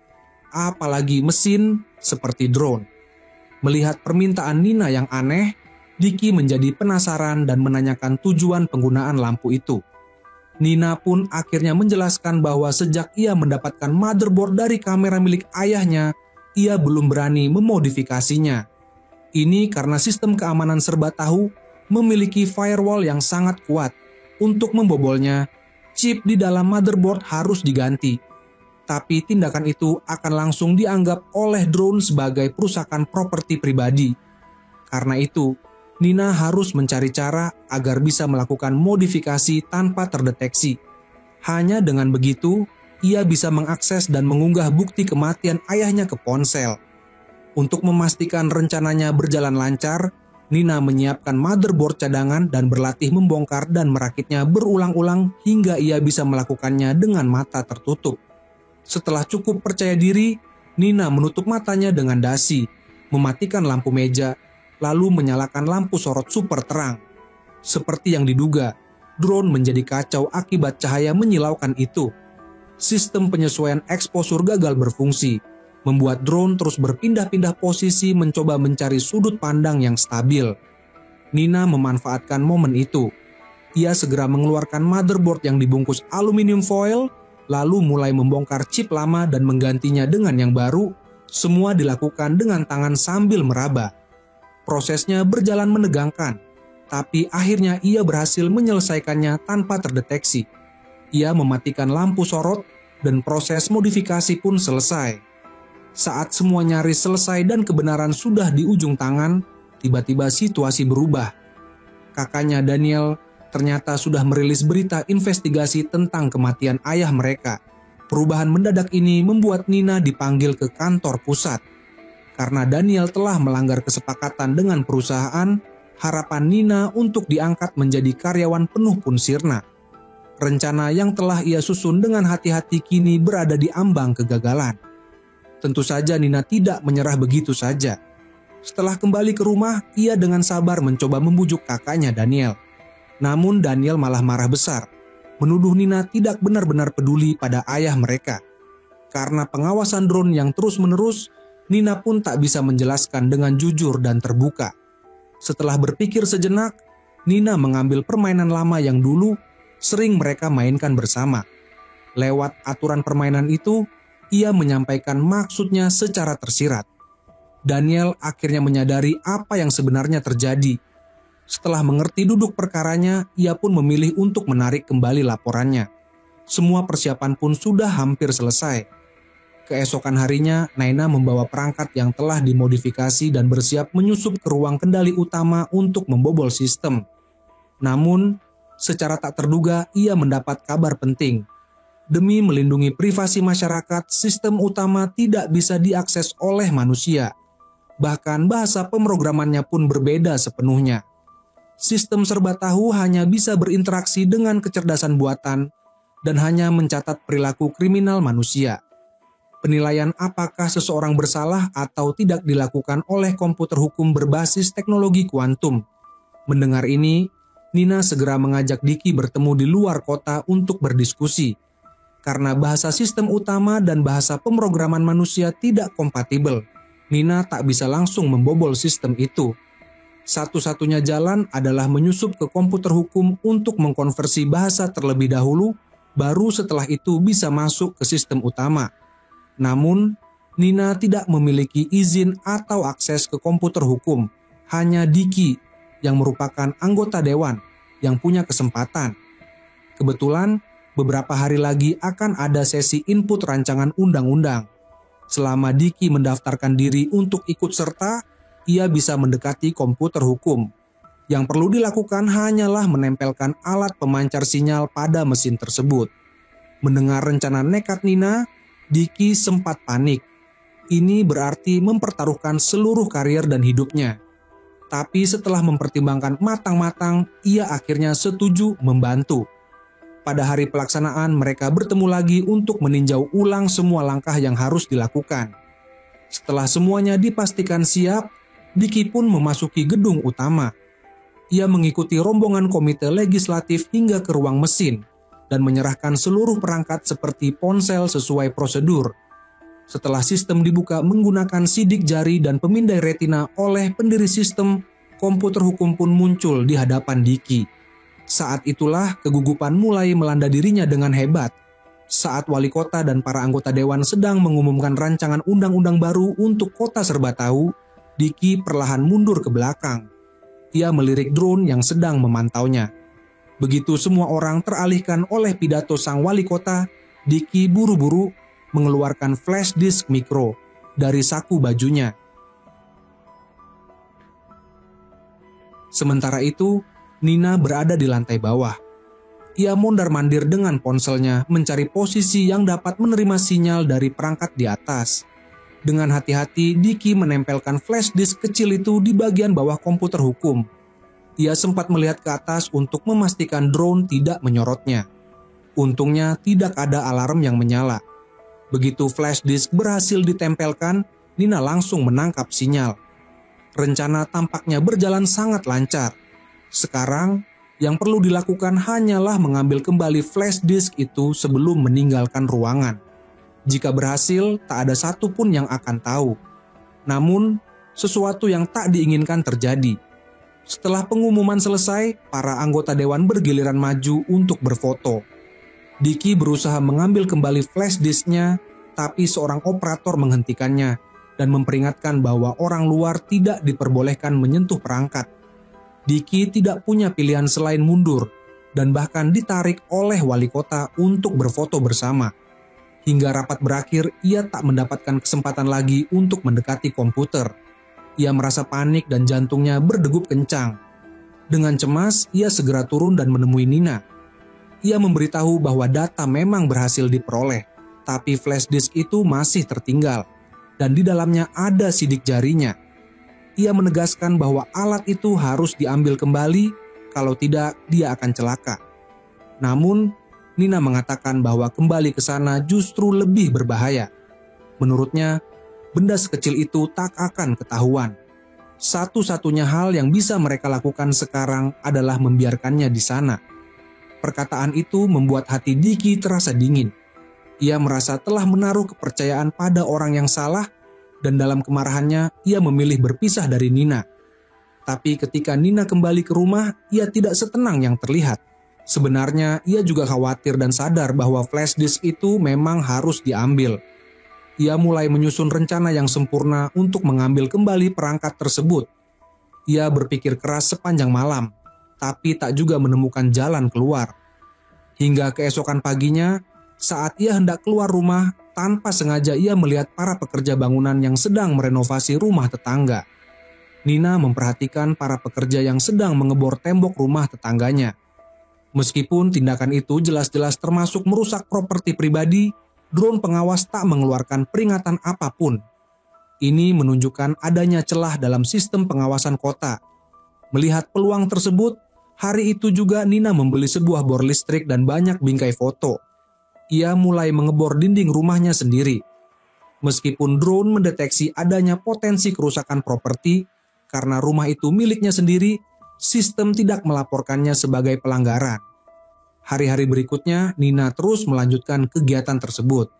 apalagi mesin seperti drone. Melihat permintaan Nina yang aneh, Diki menjadi penasaran dan menanyakan tujuan penggunaan lampu itu. Nina pun akhirnya menjelaskan bahwa sejak ia mendapatkan motherboard dari kamera milik ayahnya, ia belum berani memodifikasinya. Ini karena sistem keamanan serba tahu memiliki firewall yang sangat kuat. Untuk membobolnya, chip di dalam motherboard harus diganti. Tapi tindakan itu akan langsung dianggap oleh drone sebagai perusakan properti pribadi. Karena itu, Nina harus mencari cara agar bisa melakukan modifikasi tanpa terdeteksi. Hanya dengan begitu, ia bisa mengakses dan mengunggah bukti kematian ayahnya ke ponsel. Untuk memastikan rencananya berjalan lancar, Nina menyiapkan motherboard cadangan dan berlatih membongkar dan merakitnya berulang-ulang hingga ia bisa melakukannya dengan mata tertutup. Setelah cukup percaya diri, Nina menutup matanya dengan dasi, mematikan lampu meja, lalu menyalakan lampu sorot super terang. Seperti yang diduga, drone menjadi kacau akibat cahaya menyilaukan itu. Sistem penyesuaian eksposur gagal berfungsi, membuat drone terus berpindah-pindah posisi mencoba mencari sudut pandang yang stabil. Nina memanfaatkan momen itu. Ia segera mengeluarkan motherboard yang dibungkus aluminium foil, lalu mulai membongkar chip lama dan menggantinya dengan yang baru. Semua dilakukan dengan tangan sambil meraba. Prosesnya berjalan menegangkan, tapi akhirnya ia berhasil menyelesaikannya tanpa terdeteksi. Ia mematikan lampu sorot dan proses modifikasi pun selesai. Saat semua nyaris selesai dan kebenaran sudah di ujung tangan, tiba-tiba situasi berubah. Kakaknya Daniel ternyata sudah merilis berita investigasi tentang kematian ayah mereka. Perubahan mendadak ini membuat Nina dipanggil ke kantor pusat. Karena Daniel telah melanggar kesepakatan dengan perusahaan, harapan Nina untuk diangkat menjadi karyawan penuh pun sirna. Rencana yang telah ia susun dengan hati-hati kini berada di ambang kegagalan. Tentu saja Nina tidak menyerah begitu saja. Setelah kembali ke rumah, ia dengan sabar mencoba membujuk kakaknya Daniel. Namun Daniel malah marah besar, menuduh Nina tidak benar-benar peduli pada ayah mereka. Karena pengawasan drone yang terus-menerus, Nina pun tak bisa menjelaskan dengan jujur dan terbuka. Setelah berpikir sejenak, Nina mengambil permainan lama yang dulu sering mereka mainkan bersama. Lewat aturan permainan itu, ia menyampaikan maksudnya secara tersirat. Daniel akhirnya menyadari apa yang sebenarnya terjadi. Setelah mengerti duduk perkaranya, ia pun memilih untuk menarik kembali laporannya. Semua persiapan pun sudah hampir selesai. Keesokan harinya, Naina membawa perangkat yang telah dimodifikasi dan bersiap menyusup ke ruang kendali utama untuk membobol sistem. Namun, secara tak terduga ia mendapat kabar penting. Demi melindungi privasi masyarakat, sistem utama tidak bisa diakses oleh manusia. Bahkan bahasa pemrogramannya pun berbeda sepenuhnya. Sistem serba tahu hanya bisa berinteraksi dengan kecerdasan buatan dan hanya mencatat perilaku kriminal manusia. Penilaian apakah seseorang bersalah atau tidak dilakukan oleh komputer hukum berbasis teknologi kuantum. Mendengar ini, Nina segera mengajak Diki bertemu di luar kota untuk berdiskusi. Karena bahasa sistem utama dan bahasa pemrograman manusia tidak kompatibel, Nina tak bisa langsung membobol sistem itu. Satu-satunya jalan adalah menyusup ke komputer hukum untuk mengkonversi bahasa terlebih dahulu, baru setelah itu bisa masuk ke sistem utama. Namun, Nina tidak memiliki izin atau akses ke komputer hukum, hanya Diki yang merupakan anggota dewan yang punya kesempatan. Kebetulan, beberapa hari lagi akan ada sesi input rancangan undang-undang. Selama Diki mendaftarkan diri untuk ikut serta, ia bisa mendekati komputer hukum. Yang perlu dilakukan hanyalah menempelkan alat pemancar sinyal pada mesin tersebut. Mendengar rencana nekat Nina, Diki sempat panik. Ini berarti mempertaruhkan seluruh karier dan hidupnya. Tapi setelah mempertimbangkan matang-matang, ia akhirnya setuju membantu. Pada hari pelaksanaan, mereka bertemu lagi untuk meninjau ulang semua langkah yang harus dilakukan. Setelah semuanya dipastikan siap, Diki pun memasuki gedung utama. Ia mengikuti rombongan komite legislatif hingga ke ruang mesin dan menyerahkan seluruh perangkat seperti ponsel sesuai prosedur. Setelah sistem dibuka menggunakan sidik jari dan pemindai retina oleh pendiri sistem, komputer hukum pun muncul di hadapan Diki. Saat itulah kegugupan mulai melanda dirinya dengan hebat. Saat wali kota dan para anggota dewan sedang mengumumkan rancangan undang-undang baru untuk kota serba tahu, Diki perlahan mundur ke belakang. Ia melirik drone yang sedang memantaunya. Begitu semua orang teralihkan oleh pidato sang wali kota, Diki buru-buru mengeluarkan flash disk mikro dari saku bajunya. Sementara itu, Nina berada di lantai bawah. Ia mondar-mandir dengan ponselnya mencari posisi yang dapat menerima sinyal dari perangkat di atas. Dengan hati-hati, Diki menempelkan flash disk kecil itu di bagian bawah komputer hukum. Ia sempat melihat ke atas untuk memastikan drone tidak menyorotnya. Untungnya tidak ada alarm yang menyala. Begitu flash disk berhasil ditempelkan, Nina langsung menangkap sinyal. Rencana tampaknya berjalan sangat lancar. Sekarang, yang perlu dilakukan hanyalah mengambil kembali flash disk itu sebelum meninggalkan ruangan. Jika berhasil, tak ada satupun yang akan tahu. Namun, sesuatu yang tak diinginkan terjadi. Setelah pengumuman selesai, para anggota dewan bergiliran maju untuk berfoto. Diki berusaha mengambil kembali flash disknya, tapi seorang operator menghentikannya dan memperingatkan bahwa orang luar tidak diperbolehkan menyentuh perangkat. Diki tidak punya pilihan selain mundur dan bahkan ditarik oleh wali kota untuk berfoto bersama. Hingga rapat berakhir, ia tak mendapatkan kesempatan lagi untuk mendekati komputer. Ia merasa panik dan jantungnya berdegup kencang. Dengan cemas, ia segera turun dan menemui Nina. Ia memberitahu bahwa data memang berhasil diperoleh, tapi flash disk itu masih tertinggal, dan di dalamnya ada sidik jarinya. Ia menegaskan bahwa alat itu harus diambil kembali, kalau tidak dia akan celaka. Namun, Nina mengatakan bahwa kembali ke sana justru lebih berbahaya. Menurutnya, benda sekecil itu tak akan ketahuan. Satu-satunya hal yang bisa mereka lakukan sekarang adalah membiarkannya di sana. Perkataan itu membuat hati Diki terasa dingin. Ia merasa telah menaruh kepercayaan pada orang yang salah, dan dalam kemarahannya ia memilih berpisah dari Nina. Tapi ketika Nina kembali ke rumah, ia tidak setenang yang terlihat. Sebenarnya ia juga khawatir dan sadar bahwa flash disk itu memang harus diambil. Ia mulai menyusun rencana yang sempurna untuk mengambil kembali perangkat tersebut. Ia berpikir keras sepanjang malam, tapi tak juga menemukan jalan keluar. Hingga keesokan paginya, saat ia hendak keluar rumah, tanpa sengaja ia melihat para pekerja bangunan yang sedang merenovasi rumah tetangga. Nina memperhatikan para pekerja yang sedang mengebor tembok rumah tetangganya. Meskipun tindakan itu jelas-jelas termasuk merusak properti pribadi, drone pengawas tak mengeluarkan peringatan apapun. Ini menunjukkan adanya celah dalam sistem pengawasan kota. Melihat peluang tersebut, hari itu juga Nina membeli sebuah bor listrik dan banyak bingkai foto. Ia mulai mengebor dinding rumahnya sendiri. Meskipun drone mendeteksi adanya potensi kerusakan properti karena rumah itu miliknya sendiri, sistem tidak melaporkannya sebagai pelanggaran. Hari-hari berikutnya, Nina terus melanjutkan kegiatan tersebut.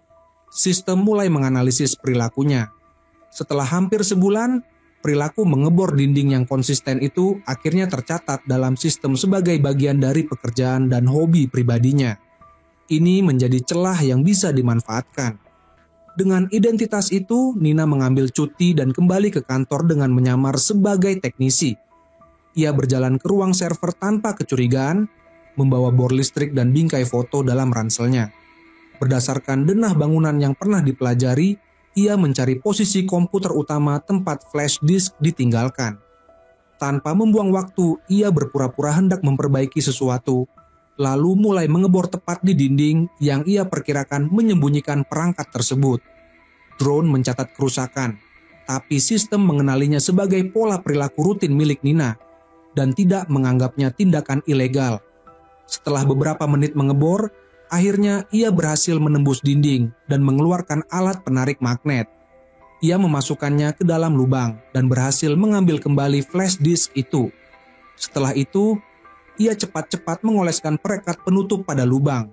Sistem mulai menganalisis perilakunya. Setelah hampir sebulan, perilaku mengebor dinding yang konsisten itu akhirnya tercatat dalam sistem sebagai bagian dari pekerjaan dan hobi pribadinya. Ini menjadi celah yang bisa dimanfaatkan. Dengan identitas itu, Nina mengambil cuti dan kembali ke kantor dengan menyamar sebagai teknisi. Ia berjalan ke ruang server tanpa kecurigaan, membawa bor listrik dan bingkai foto dalam ranselnya. Berdasarkan denah bangunan yang pernah dipelajari, ia mencari posisi komputer utama tempat flash disk ditinggalkan. Tanpa membuang waktu, ia berpura-pura hendak memperbaiki sesuatu, lalu mulai mengebor tepat di dinding yang ia perkirakan menyembunyikan perangkat tersebut. Drone mencatat kerusakan, tapi sistem mengenalinya sebagai pola perilaku rutin milik Nina dan tidak menganggapnya tindakan ilegal. Setelah beberapa menit mengebor, akhirnya ia berhasil menembus dinding dan mengeluarkan alat penarik magnet. Ia memasukkannya ke dalam lubang dan berhasil mengambil kembali flash disk itu. Setelah itu, ia cepat-cepat mengoleskan perekat penutup pada lubang,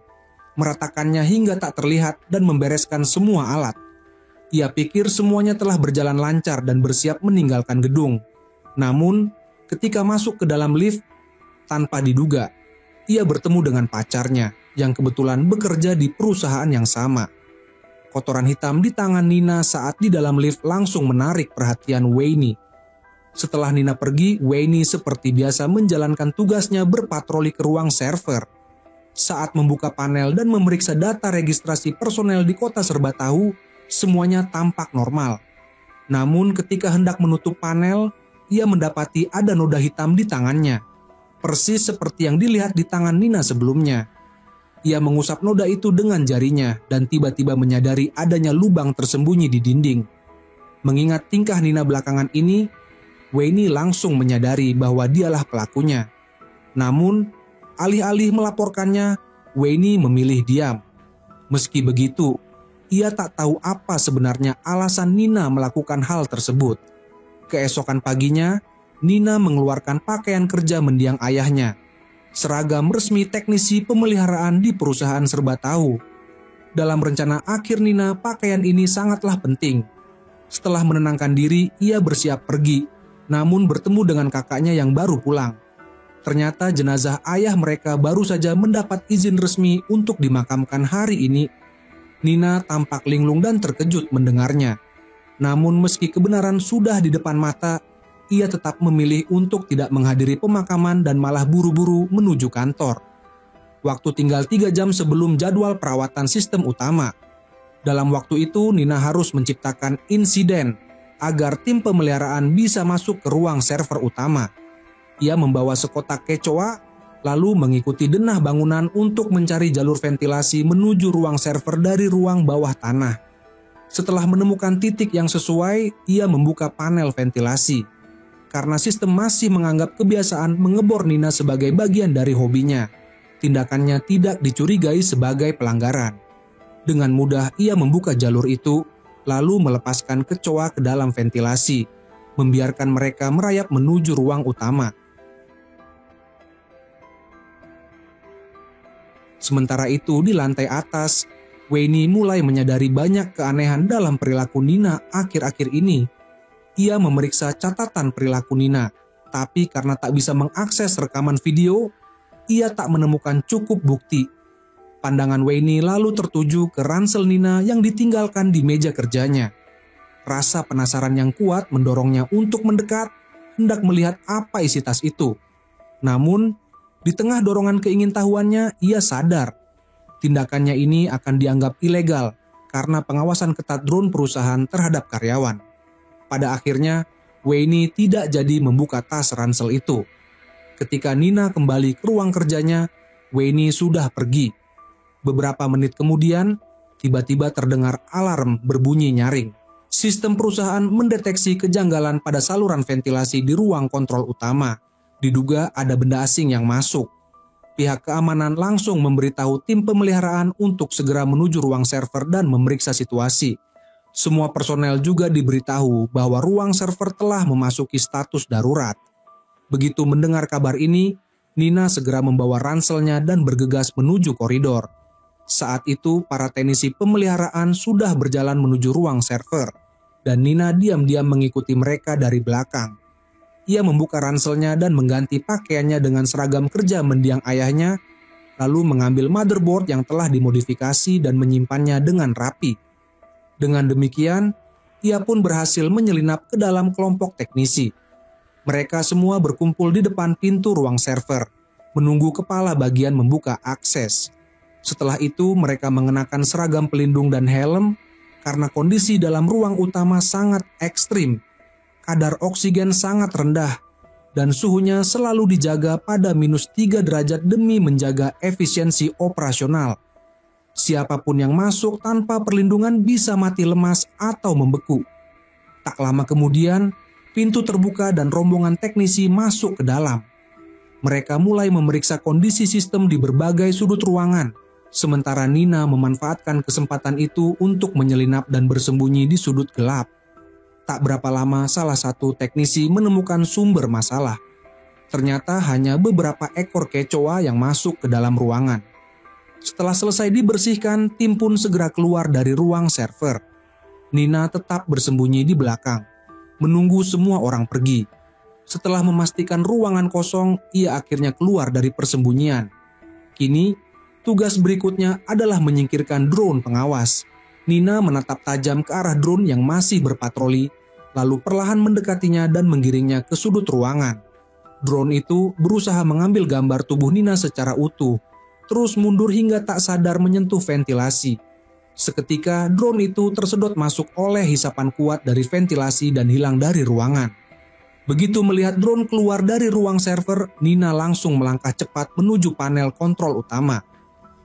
meratakannya hingga tak terlihat dan membereskan semua alat. Ia pikir semuanya telah berjalan lancar dan bersiap meninggalkan gedung. Namun, ketika masuk ke dalam lift, tanpa diduga, ia bertemu dengan pacarnya yang kebetulan bekerja di perusahaan yang sama. Kotoran hitam di tangan Nina saat di dalam lift langsung menarik perhatian Wayne. Setelah Nina pergi, Wayne seperti biasa menjalankan tugasnya berpatroli ke ruang server. Saat membuka panel dan memeriksa data registrasi personel di kota serba tahu, semuanya tampak normal. Namun ketika hendak menutup panel, ia mendapati ada noda hitam di tangannya. Persis seperti yang dilihat di tangan Nina sebelumnya. Ia mengusap noda itu dengan jarinya dan tiba-tiba menyadari adanya lubang tersembunyi di dinding. Mengingat tingkah Nina belakangan ini, Wayne langsung menyadari bahwa dialah pelakunya. Namun, alih-alih melaporkannya, Wayne memilih diam. Meski begitu, ia tak tahu apa sebenarnya alasan Nina melakukan hal tersebut. Keesokan paginya, Nina mengeluarkan pakaian kerja mendiang ayahnya, seragam resmi teknisi pemeliharaan di perusahaan serba tahu. Dalam rencana akhir Nina, pakaian ini sangatlah penting. Setelah menenangkan diri, ia bersiap pergi, namun bertemu dengan kakaknya yang baru pulang. Ternyata jenazah ayah mereka baru saja mendapat izin resmi untuk dimakamkan hari ini. Nina tampak linglung dan terkejut mendengarnya. Namun meski kebenaran sudah di depan mata, ia tetap memilih untuk tidak menghadiri pemakaman dan malah buru-buru menuju kantor. Waktu tinggal 3 jam sebelum jadwal perawatan sistem utama. Dalam waktu itu, Nina harus menciptakan insiden agar tim pemeliharaan bisa masuk ke ruang server utama. Ia membawa sekotak kecoa, lalu mengikuti denah bangunan untuk mencari jalur ventilasi menuju ruang server dari ruang bawah tanah. Setelah menemukan titik yang sesuai, ia membuka panel ventilasi. Karena sistem masih menganggap kebiasaan mengebor Nina sebagai bagian dari hobinya, tindakannya tidak dicurigai sebagai pelanggaran. Dengan mudah ia membuka jalur itu, lalu melepaskan kecoa ke dalam ventilasi, membiarkan mereka merayap menuju ruang utama. Sementara itu di lantai atas, Wayne mulai menyadari banyak keanehan dalam perilaku Nina akhir-akhir ini. Ia memeriksa catatan perilaku Nina, tapi karena tak bisa mengakses rekaman video, ia tak menemukan cukup bukti. Pandangan Wayne lalu tertuju ke ransel Nina yang ditinggalkan di meja kerjanya. Rasa penasaran yang kuat mendorongnya untuk mendekat, hendak melihat apa isi tas itu. Namun, di tengah dorongan keingintahuannya, ia sadar tindakannya ini akan dianggap ilegal karena pengawasan ketat drone perusahaan terhadap karyawan. Pada akhirnya, Wayne tidak jadi membuka tas ransel itu. Ketika Nina kembali ke ruang kerjanya, Wayne sudah pergi. Beberapa menit kemudian, tiba-tiba terdengar alarm berbunyi nyaring. sistem perusahaan mendeteksi kejanggalan pada saluran ventilasi di ruang kontrol utama. Diduga ada benda asing yang masuk. Pihak keamanan langsung memberitahu tim pemeliharaan untuk segera menuju ruang server dan memeriksa situasi. Semua personel juga diberitahu bahwa ruang server telah memasuki status darurat. Begitu mendengar kabar ini, Nina segera membawa ranselnya dan bergegas menuju koridor. Saat itu, para teknisi pemeliharaan sudah berjalan menuju ruang server, dan Nina diam-diam mengikuti mereka dari belakang. Ia membuka ranselnya dan mengganti pakaiannya dengan seragam kerja mendiang ayahnya, lalu mengambil motherboard yang telah dimodifikasi dan menyimpannya dengan rapi. Dengan demikian, ia pun berhasil menyelinap ke dalam kelompok teknisi. Mereka semua berkumpul di depan pintu ruang server, menunggu kepala bagian membuka akses. Setelah itu, mereka mengenakan seragam pelindung dan helm karena kondisi dalam ruang utama sangat ekstrim. Kadar oksigen sangat rendah dan suhunya selalu dijaga pada -3 derajat demi menjaga efisiensi operasional. Siapapun yang masuk tanpa perlindungan bisa mati lemas atau membeku. Tak lama kemudian, pintu terbuka dan rombongan teknisi masuk ke dalam. Mereka mulai memeriksa kondisi sistem di berbagai sudut ruangan, sementara Nina memanfaatkan kesempatan itu untuk menyelinap dan bersembunyi di sudut gelap. Tak berapa lama salah satu teknisi menemukan sumber masalah. Ternyata hanya beberapa ekor kecoa yang masuk ke dalam ruangan. Setelah selesai dibersihkan, tim pun segera keluar dari ruang server. Nina tetap bersembunyi di belakang, menunggu semua orang pergi. Setelah memastikan ruangan kosong, ia akhirnya keluar dari persembunyian. Kini, tugas berikutnya adalah menyingkirkan drone pengawas. Nina menatap tajam ke arah drone yang masih berpatroli, lalu perlahan mendekatinya dan menggiringnya ke sudut ruangan. Drone itu berusaha mengambil gambar tubuh Nina secara utuh, terus mundur hingga tak sadar menyentuh ventilasi. Seketika drone itu tersedot masuk oleh hisapan kuat dari ventilasi dan hilang dari ruangan. Begitu melihat drone keluar dari ruang server, Nina langsung melangkah cepat menuju panel kontrol utama.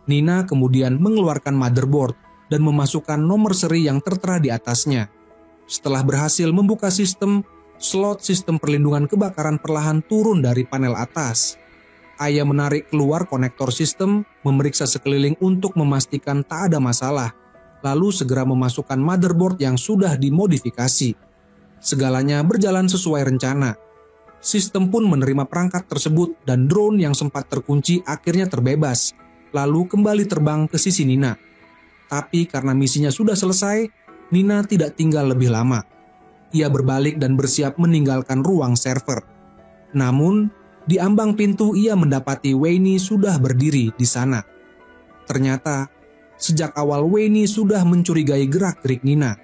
Nina kemudian mengeluarkan motherboard dan memasukkan nomor seri yang tertera di atasnya. Setelah berhasil membuka sistem, slot sistem perlindungan kebakaran perlahan turun dari panel atas. Ayah menarik keluar konektor sistem, memeriksa sekeliling untuk memastikan tak ada masalah, lalu segera memasukkan motherboard yang sudah dimodifikasi. Segalanya berjalan sesuai rencana. Sistem pun menerima perangkat tersebut dan drone yang sempat terkunci akhirnya terbebas, lalu kembali terbang ke sisi Nina. Tapi karena misinya sudah selesai, Nina tidak tinggal lebih lama. Ia berbalik dan bersiap meninggalkan ruang server. Namun, di ambang pintu ia mendapati Wayne sudah berdiri di sana. Ternyata, sejak awal Wayne sudah mencurigai gerak-gerik Nina.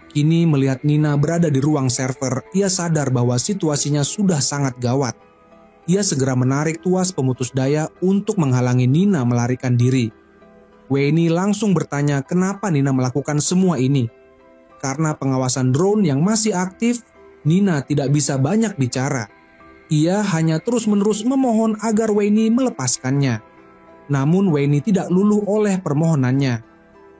Kini melihat Nina berada di ruang server, ia sadar bahwa situasinya sudah sangat gawat. Ia segera menarik tuas pemutus daya untuk menghalangi Nina melarikan diri. Wayne langsung bertanya kenapa Nina melakukan semua ini. Karena pengawasan drone yang masih aktif, Nina tidak bisa banyak bicara. Ia hanya terus-menerus memohon agar Wayne melepaskannya. Namun Wayne tidak luluh oleh permohonannya.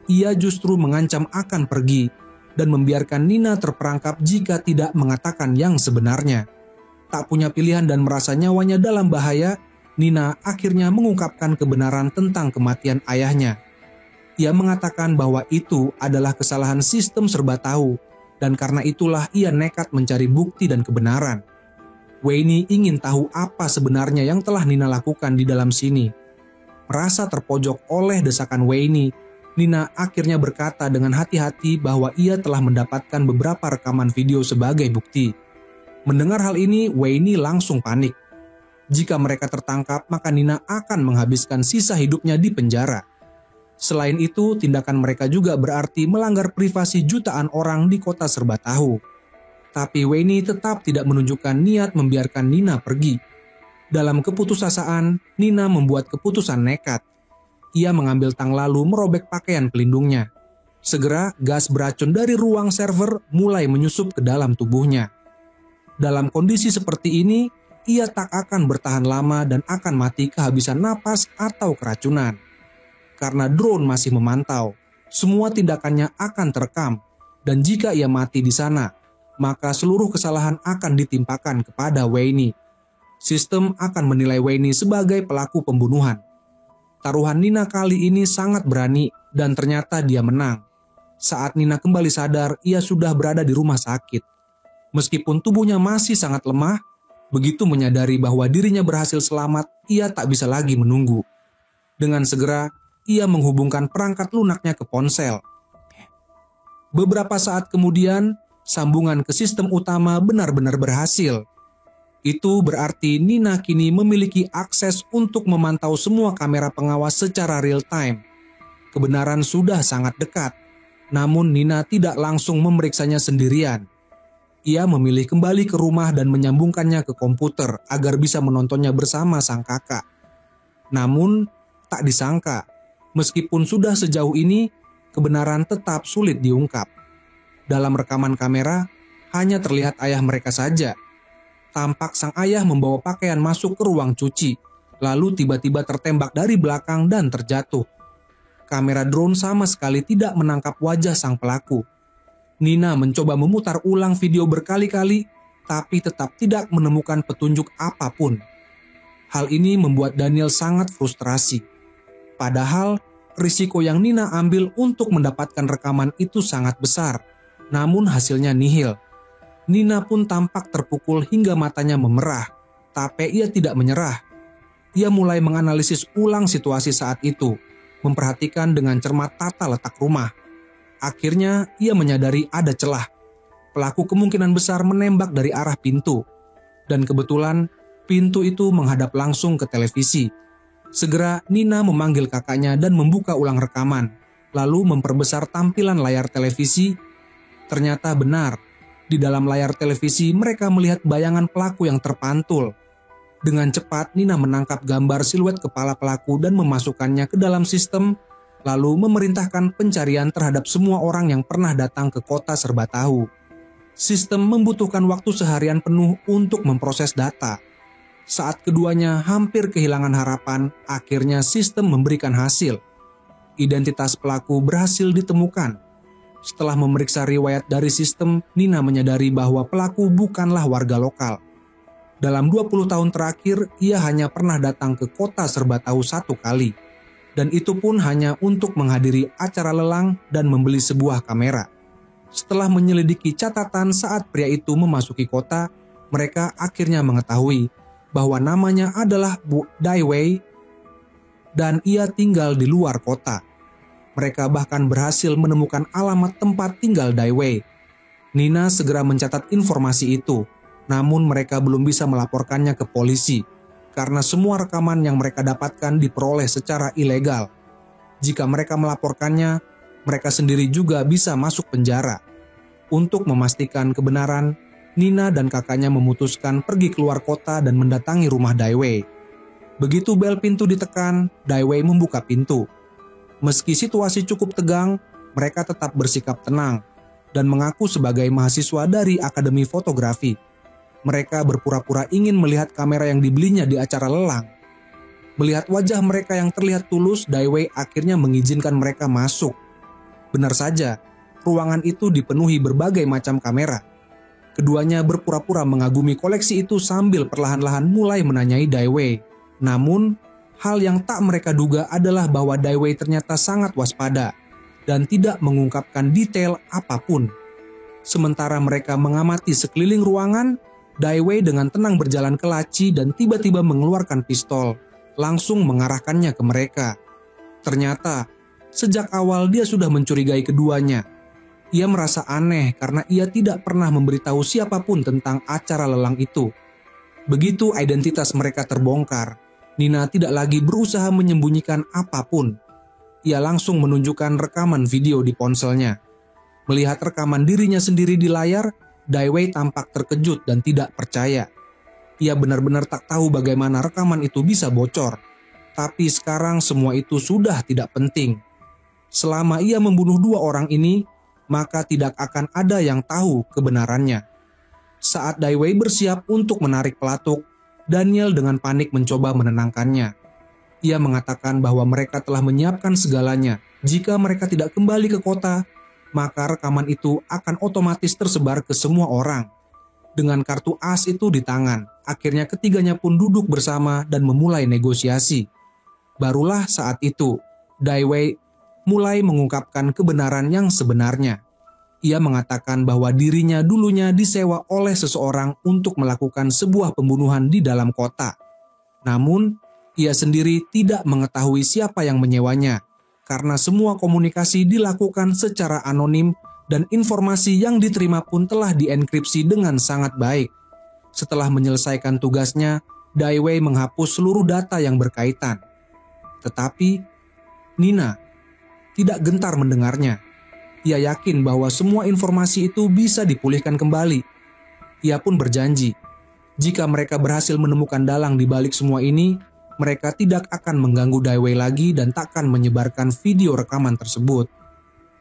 Ia justru mengancam akan pergi dan membiarkan Nina terperangkap jika tidak mengatakan yang sebenarnya. Tak punya pilihan dan merasa nyawanya dalam bahaya, Nina akhirnya mengungkapkan kebenaran tentang kematian ayahnya. Ia mengatakan bahwa itu adalah kesalahan sistem serba tahu, dan karena itulah ia nekat mencari bukti dan kebenaran. Wayne ingin tahu apa sebenarnya yang telah Nina lakukan di dalam sini. Merasa terpojok oleh desakan Wayne, Nina akhirnya berkata dengan hati-hati bahwa ia telah mendapatkan beberapa rekaman video sebagai bukti. Mendengar hal ini, Wayne langsung panik. Jika mereka tertangkap, maka Nina akan menghabiskan sisa hidupnya di penjara. Selain itu, tindakan mereka juga berarti melanggar privasi jutaan orang di kota serba tahu. Tapi Wayne tetap tidak menunjukkan niat membiarkan Nina pergi. Dalam keputusasaan, Nina membuat keputusan nekat. Ia mengambil tang lalu merobek pakaian pelindungnya. Segera gas beracun dari ruang server mulai menyusup ke dalam tubuhnya. Dalam kondisi seperti ini, ia tak akan bertahan lama dan akan mati kehabisan napas atau keracunan. Karena drone masih memantau, semua tindakannya akan terekam Dan jika ia mati di sana, maka seluruh kesalahan akan ditimpakan kepada Wayne. Sistem akan menilai Wayne sebagai pelaku pembunuhan. Taruhan Nina kali ini sangat berani dan ternyata dia menang. Saat Nina kembali sadar, ia sudah berada di rumah sakit. Meskipun tubuhnya masih sangat lemah, begitu menyadari bahwa dirinya berhasil selamat, ia tak bisa lagi menunggu. Dengan segera, ia menghubungkan perangkat lunaknya ke ponsel. Beberapa saat kemudian, sambungan ke sistem utama benar-benar berhasil. Itu berarti Nina kini memiliki akses untuk memantau semua kamera pengawas secara real time. Kebenaran sudah sangat dekat, namun Nina tidak langsung memeriksanya sendirian. Ia memilih kembali ke rumah dan menyambungkannya ke komputer agar bisa menontonnya bersama sang kakak. Namun, tak disangka, meskipun sudah sejauh ini, kebenaran tetap sulit diungkap. Dalam rekaman kamera, hanya terlihat ayah mereka saja. Tampak sang ayah membawa pakaian masuk ke ruang cuci, lalu tiba-tiba tertembak dari belakang dan terjatuh. Kamera drone sama sekali tidak menangkap wajah sang pelaku. Nina mencoba memutar ulang video berkali-kali, tapi tetap tidak menemukan petunjuk apapun. Hal ini membuat Daniel sangat frustrasi. Padahal, risiko yang Nina ambil untuk mendapatkan rekaman itu sangat besar, namun hasilnya nihil. Nina pun tampak terpukul hingga matanya memerah, tapi ia tidak menyerah. Ia mulai menganalisis ulang situasi saat itu, memperhatikan dengan cermat tata letak rumah. Akhirnya, ia menyadari ada celah. Pelaku kemungkinan besar menembak dari arah pintu, dan kebetulan pintu itu menghadap langsung ke televisi. Segera Nina memanggil kakaknya dan membuka ulang rekaman, lalu memperbesar tampilan layar televisi. Ternyata benar, di dalam layar televisi mereka melihat bayangan pelaku yang terpantul. Dengan cepat Nina menangkap gambar siluet kepala pelaku dan memasukkannya ke dalam sistem, lalu memerintahkan pencarian terhadap semua orang yang pernah datang ke kota serba tahu. Sistem membutuhkan waktu seharian penuh untuk memproses data. Saat keduanya hampir kehilangan harapan, akhirnya sistem memberikan hasil. Identitas pelaku berhasil ditemukan. Setelah memeriksa riwayat dari sistem, Nina menyadari bahwa pelaku bukanlah warga lokal. Dalam 20 tahun terakhir, ia hanya pernah datang ke kota serba tahu 1 kali. Dan itu pun hanya untuk menghadiri acara lelang dan membeli sebuah kamera. Setelah menyelidiki catatan saat pria itu memasuki kota, mereka akhirnya mengetahui bahwa namanya adalah Bu Dai Wei dan ia tinggal di luar kota. Mereka bahkan berhasil menemukan alamat tempat tinggal Dai Wei. Nina segera mencatat informasi itu, namun mereka belum bisa melaporkannya ke polisi karena semua rekaman yang mereka dapatkan diperoleh secara ilegal. Jika mereka melaporkannya, mereka sendiri juga bisa masuk penjara. Untuk memastikan kebenaran, Nina dan kakaknya memutuskan pergi keluar kota dan mendatangi rumah Dai Wei. Begitu bel pintu ditekan, Dai Wei membuka pintu. Meski situasi cukup tegang, mereka tetap bersikap tenang dan mengaku sebagai mahasiswa dari Akademi Fotografi. Mereka berpura-pura ingin melihat kamera yang dibelinya di acara lelang. Melihat wajah mereka yang terlihat tulus, Dai Wei akhirnya mengizinkan mereka masuk. Benar saja, ruangan itu dipenuhi berbagai macam kamera. Keduanya berpura-pura mengagumi koleksi itu sambil perlahan-lahan mulai menanyai Dai Wei. Namun, hal yang tak mereka duga adalah bahwa Dai Wei ternyata sangat waspada dan tidak mengungkapkan detail apapun. Sementara mereka mengamati sekeliling ruangan, Dai Wei dengan tenang berjalan ke laci dan tiba-tiba mengeluarkan pistol, langsung mengarahkannya ke mereka. Ternyata, sejak awal dia sudah mencurigai keduanya. Ia merasa aneh karena ia tidak pernah memberitahu siapapun tentang acara lelang itu. Begitu identitas mereka terbongkar, Nina tidak lagi berusaha menyembunyikan apapun. Ia langsung menunjukkan rekaman video di ponselnya. Melihat rekaman dirinya sendiri di layar, Dai Wei tampak terkejut dan tidak percaya. Ia benar-benar tak tahu bagaimana rekaman itu bisa bocor. Tapi sekarang semua itu sudah tidak penting. Selama ia membunuh 2 orang ini, maka tidak akan ada yang tahu kebenarannya. Saat Dai Wei bersiap untuk menarik pelatuk, Daniel dengan panik mencoba menenangkannya. Ia mengatakan bahwa mereka telah menyiapkan segalanya. Jika mereka tidak kembali ke kota, maka rekaman itu akan otomatis tersebar ke semua orang. Dengan kartu as itu di tangan, akhirnya ketiganya pun duduk bersama dan memulai negosiasi. Barulah saat itu, Dai Wei mulai mengungkapkan kebenaran yang sebenarnya. Ia mengatakan bahwa dirinya dulunya disewa oleh seseorang untuk melakukan sebuah pembunuhan di dalam kota. Namun, ia sendiri tidak mengetahui siapa yang menyewanya, karena semua komunikasi dilakukan secara anonim dan informasi yang diterima pun telah dienkripsi dengan sangat baik. Setelah menyelesaikan tugasnya, Dai Wei menghapus seluruh data yang berkaitan. Tetapi, Nina tidak gentar mendengarnya. Ia yakin bahwa semua informasi itu bisa dipulihkan kembali. Ia pun berjanji, jika mereka berhasil menemukan dalang di balik semua ini, mereka tidak akan mengganggu Dai Wei lagi dan takkan menyebarkan video rekaman tersebut.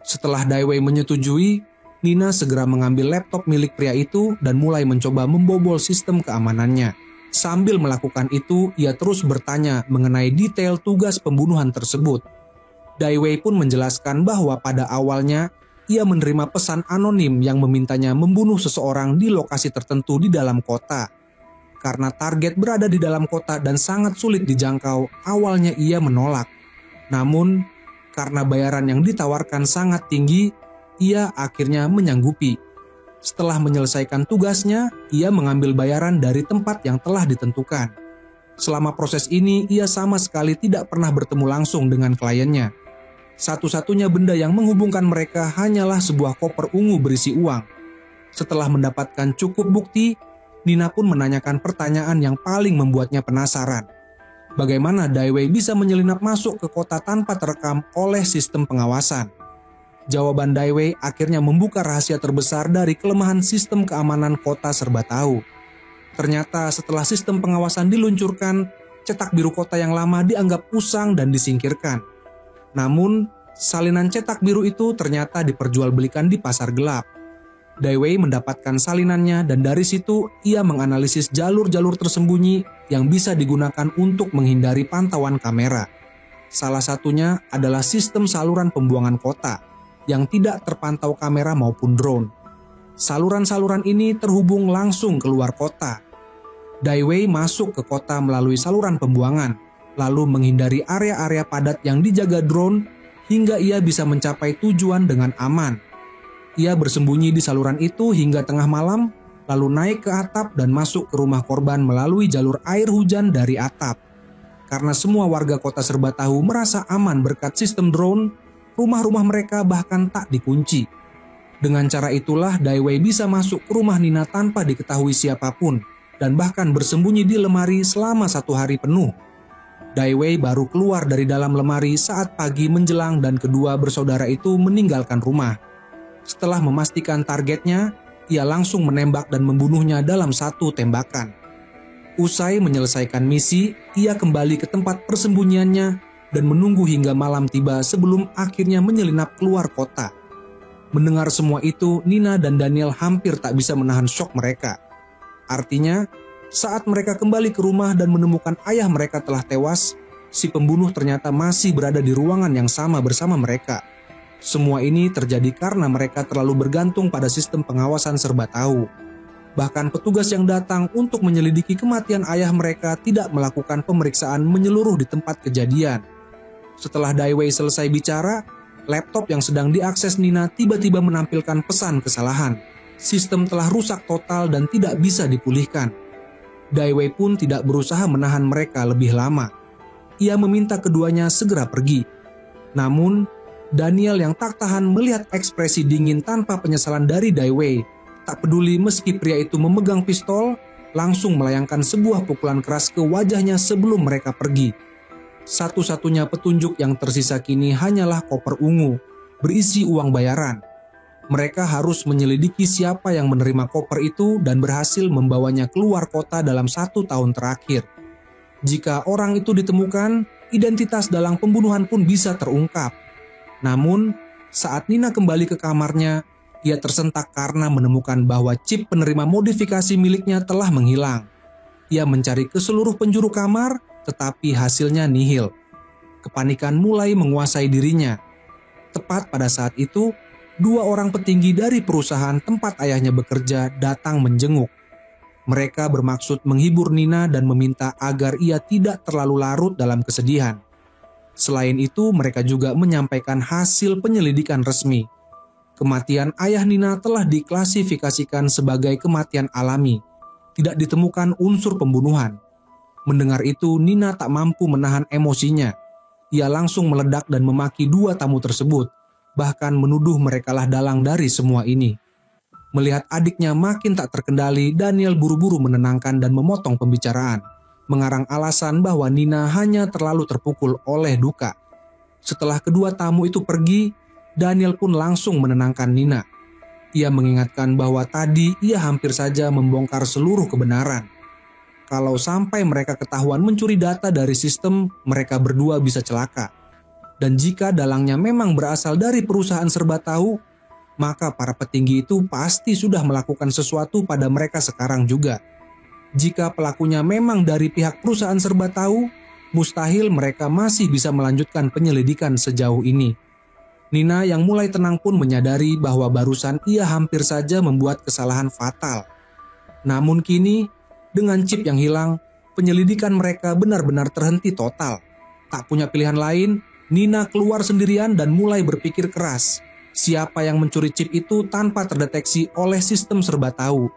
Setelah Dai Wei menyetujui, Nina segera mengambil laptop milik pria itu dan mulai mencoba membobol sistem keamanannya. Sambil melakukan itu, ia terus bertanya mengenai detail tugas pembunuhan tersebut. Dai Wei pun menjelaskan bahwa pada awalnya, ia menerima pesan anonim yang memintanya membunuh seseorang di lokasi tertentu di dalam kota. Karena target berada di dalam kota dan sangat sulit dijangkau, awalnya ia menolak. Namun, karena bayaran yang ditawarkan sangat tinggi, ia akhirnya menyanggupi. Setelah menyelesaikan tugasnya, ia mengambil bayaran dari tempat yang telah ditentukan. Selama proses ini, ia sama sekali tidak pernah bertemu langsung dengan kliennya. Satu-satunya benda yang menghubungkan mereka hanyalah sebuah koper ungu berisi uang. Setelah mendapatkan cukup bukti, Nina pun menanyakan pertanyaan yang paling membuatnya penasaran. Bagaimana Dai Wei bisa menyelinap masuk ke kota tanpa terekam oleh sistem pengawasan? Jawaban Dai Wei akhirnya membuka rahasia terbesar dari kelemahan sistem keamanan kota serba tahu. Ternyata setelah sistem pengawasan diluncurkan, cetak biru kota yang lama dianggap usang dan disingkirkan. Namun, salinan cetak biru itu ternyata diperjualbelikan di pasar gelap. Dai Wei mendapatkan salinannya dan dari situ ia menganalisis jalur-jalur tersembunyi yang bisa digunakan untuk menghindari pantauan kamera. Salah satunya adalah sistem saluran pembuangan kota yang tidak terpantau kamera maupun drone. Saluran-saluran ini terhubung langsung keluar kota. Dai Wei masuk ke kota melalui saluran pembuangan, lalu menghindari area-area padat yang dijaga drone hingga ia bisa mencapai tujuan dengan aman. Ia bersembunyi di saluran itu hingga tengah malam, lalu naik ke atap dan masuk ke rumah korban melalui jalur air hujan dari atap. Karena semua warga kota serba tahu merasa aman berkat sistem drone, rumah-rumah mereka bahkan tak dikunci. Dengan cara itulah Dai Wei bisa masuk ke rumah Nina tanpa diketahui siapapun, dan bahkan bersembunyi di lemari selama 1 hari penuh. Dai Wei baru keluar dari dalam lemari saat pagi menjelang dan kedua bersaudara itu meninggalkan rumah. Setelah memastikan targetnya, ia langsung menembak dan membunuhnya dalam 1 tembakan. Usai menyelesaikan misi, ia kembali ke tempat persembunyiannya dan menunggu hingga malam tiba sebelum akhirnya menyelinap keluar kota. Mendengar semua itu, Nina dan Daniel hampir tak bisa menahan syok mereka. Artinya, saat mereka kembali ke rumah dan menemukan ayah mereka telah tewas, si pembunuh ternyata masih berada di ruangan yang sama bersama mereka. Semua ini terjadi karena mereka terlalu bergantung pada sistem pengawasan serba tahu. Bahkan petugas yang datang untuk menyelidiki kematian ayah mereka tidak melakukan pemeriksaan menyeluruh di tempat kejadian. Setelah Dai Wei selesai bicara, laptop yang sedang diakses Nina tiba-tiba menampilkan pesan kesalahan. Sistem telah rusak total dan tidak bisa dipulihkan. Dai Wei pun tidak berusaha menahan mereka lebih lama. Ia meminta keduanya segera pergi. Namun, Daniel yang tak tahan melihat ekspresi dingin tanpa penyesalan dari Dai Wei. Tak peduli meski pria itu memegang pistol, langsung melayangkan sebuah pukulan keras ke wajahnya sebelum mereka pergi. Satu-satunya petunjuk yang tersisa kini hanyalah koper ungu, berisi uang bayaran. Mereka harus menyelidiki siapa yang menerima koper itu dan berhasil membawanya keluar kota dalam 1 tahun terakhir. Jika orang itu ditemukan, identitas dalang pembunuhan pun bisa terungkap. Namun, saat Nina kembali ke kamarnya, ia tersentak karena menemukan bahwa chip penerima modifikasi miliknya telah menghilang. Ia mencari ke seluruh penjuru kamar, tetapi hasilnya nihil. Kepanikan mulai menguasai dirinya. Tepat pada saat itu, 2 orang petinggi dari perusahaan tempat ayahnya bekerja datang menjenguk. Mereka bermaksud menghibur Nina dan meminta agar ia tidak terlalu larut dalam kesedihan. Selain itu, mereka juga menyampaikan hasil penyelidikan resmi. Kematian ayah Nina telah diklasifikasikan sebagai kematian alami. Tidak ditemukan unsur pembunuhan. Mendengar itu, Nina tak mampu menahan emosinya. Ia langsung meledak dan memaki 2 tamu tersebut, bahkan menuduh merekalah dalang dari semua ini. Melihat adiknya makin tak terkendali, Daniel buru-buru menenangkan dan memotong pembicaraan, mengarang alasan bahwa Nina hanya terlalu terpukul oleh duka. Setelah kedua tamu itu pergi, Daniel pun langsung menenangkan Nina. Ia mengingatkan bahwa tadi ia hampir saja membongkar seluruh kebenaran. Kalau sampai mereka ketahuan mencuri data dari sistem, mereka berdua bisa celaka. Dan jika dalangnya memang berasal dari perusahaan serba tahu, maka para petinggi itu pasti sudah melakukan sesuatu pada mereka sekarang juga. Jika pelakunya memang dari pihak perusahaan serba tahu, mustahil mereka masih bisa melanjutkan penyelidikan sejauh ini. Nina yang mulai tenang pun menyadari bahwa barusan ia hampir saja membuat kesalahan fatal. Namun kini, dengan chip yang hilang, penyelidikan mereka benar-benar terhenti total. Tak punya pilihan lain, Nina keluar sendirian dan mulai berpikir keras. Siapa yang mencuri chip itu tanpa terdeteksi oleh sistem serba tahu.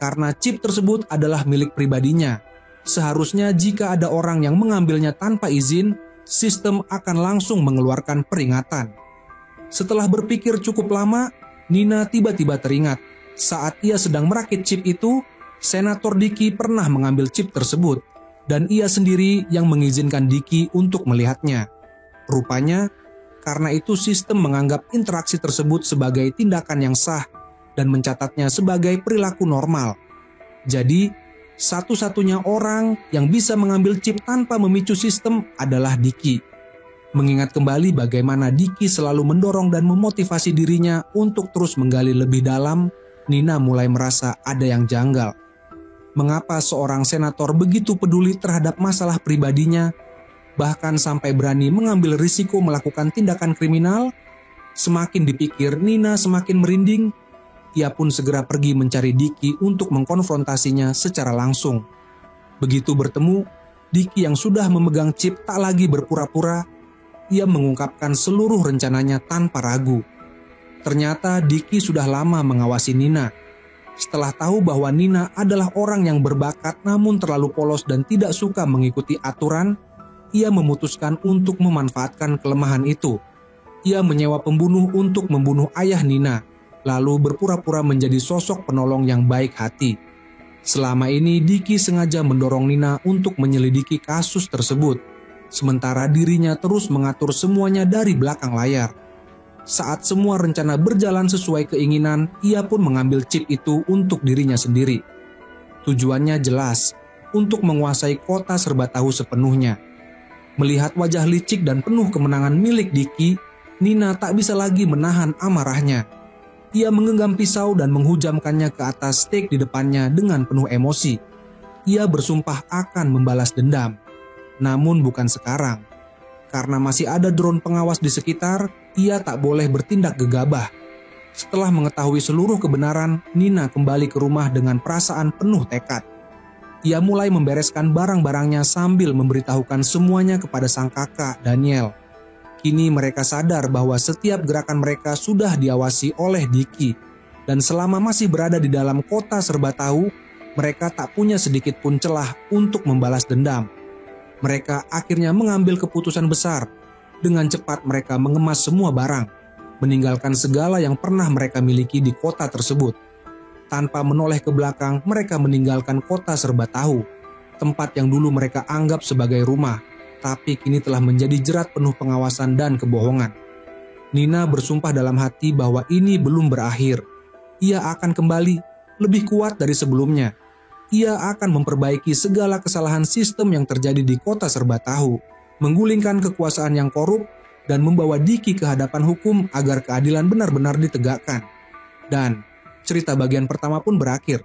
Karena chip tersebut adalah milik pribadinya. Seharusnya jika ada orang yang mengambilnya tanpa izin, sistem akan langsung mengeluarkan peringatan. Setelah berpikir cukup lama, Nina tiba-tiba teringat. Saat ia sedang merakit chip itu, Senator Dicky pernah mengambil chip tersebut. Dan ia sendiri yang mengizinkan Dicky untuk melihatnya. Rupanya, karena itu sistem menganggap interaksi tersebut sebagai tindakan yang sah dan mencatatnya sebagai perilaku normal. Jadi, satu-satunya orang yang bisa mengambil chip tanpa memicu sistem adalah Dicky. Mengingat kembali bagaimana Dicky selalu mendorong dan memotivasi dirinya untuk terus menggali lebih dalam, Nina mulai merasa ada yang janggal. Mengapa seorang senator begitu peduli terhadap masalah pribadinya, bahkan sampai berani mengambil risiko melakukan tindakan kriminal? Semakin dipikir, Nina semakin merinding. Ia pun segera pergi mencari Dicky untuk mengkonfrontasinya secara langsung. Begitu bertemu, Dicky yang sudah memegang chip tak lagi berpura-pura. Ia mengungkapkan seluruh rencananya tanpa ragu. Ternyata Dicky sudah lama mengawasi Nina. Setelah tahu bahwa Nina adalah orang yang berbakat namun terlalu polos dan tidak suka mengikuti aturan, ia memutuskan untuk memanfaatkan kelemahan itu. Ia menyewa pembunuh untuk membunuh ayah Nina, lalu berpura-pura menjadi sosok penolong yang baik hati. Selama ini Dicky sengaja mendorong Nina untuk menyelidiki kasus tersebut, sementara dirinya terus mengatur semuanya dari belakang layar. Saat semua rencana berjalan sesuai keinginan, ia pun mengambil chip itu untuk dirinya sendiri. Tujuannya jelas, untuk menguasai kota serba tahu sepenuhnya. Melihat wajah licik dan penuh kemenangan milik Dicky, Nina tak bisa lagi menahan amarahnya. Ia menggenggam pisau dan menghujamkannya ke atas steak di depannya dengan penuh emosi. Ia bersumpah akan membalas dendam. Namun bukan sekarang. Karena masih ada drone pengawas di sekitar, ia tak boleh bertindak gegabah. Setelah mengetahui seluruh kebenaran, Nina kembali ke rumah dengan perasaan penuh tekad. Ia mulai membereskan barang-barangnya sambil memberitahukan semuanya kepada sang kakak, Daniel. Kini mereka sadar bahwa setiap gerakan mereka sudah diawasi oleh Dicky. Dan selama masih berada di dalam kota serba tahu, mereka tak punya sedikit pun celah untuk membalas dendam. Mereka akhirnya mengambil keputusan besar. Dengan cepat mereka mengemas semua barang, meninggalkan segala yang pernah mereka miliki di kota tersebut. Tanpa menoleh ke belakang, mereka meninggalkan kota serba tahu, tempat yang dulu mereka anggap sebagai rumah, tapi kini telah menjadi jerat penuh pengawasan dan kebohongan. Nina bersumpah dalam hati bahwa ini belum berakhir. Ia akan kembali, lebih kuat dari sebelumnya. Ia akan memperbaiki segala kesalahan sistem yang terjadi di kota serba tahu, menggulingkan kekuasaan yang korup, dan membawa Dicky ke hadapan hukum agar keadilan benar-benar ditegakkan. Dan cerita bagian pertama pun berakhir.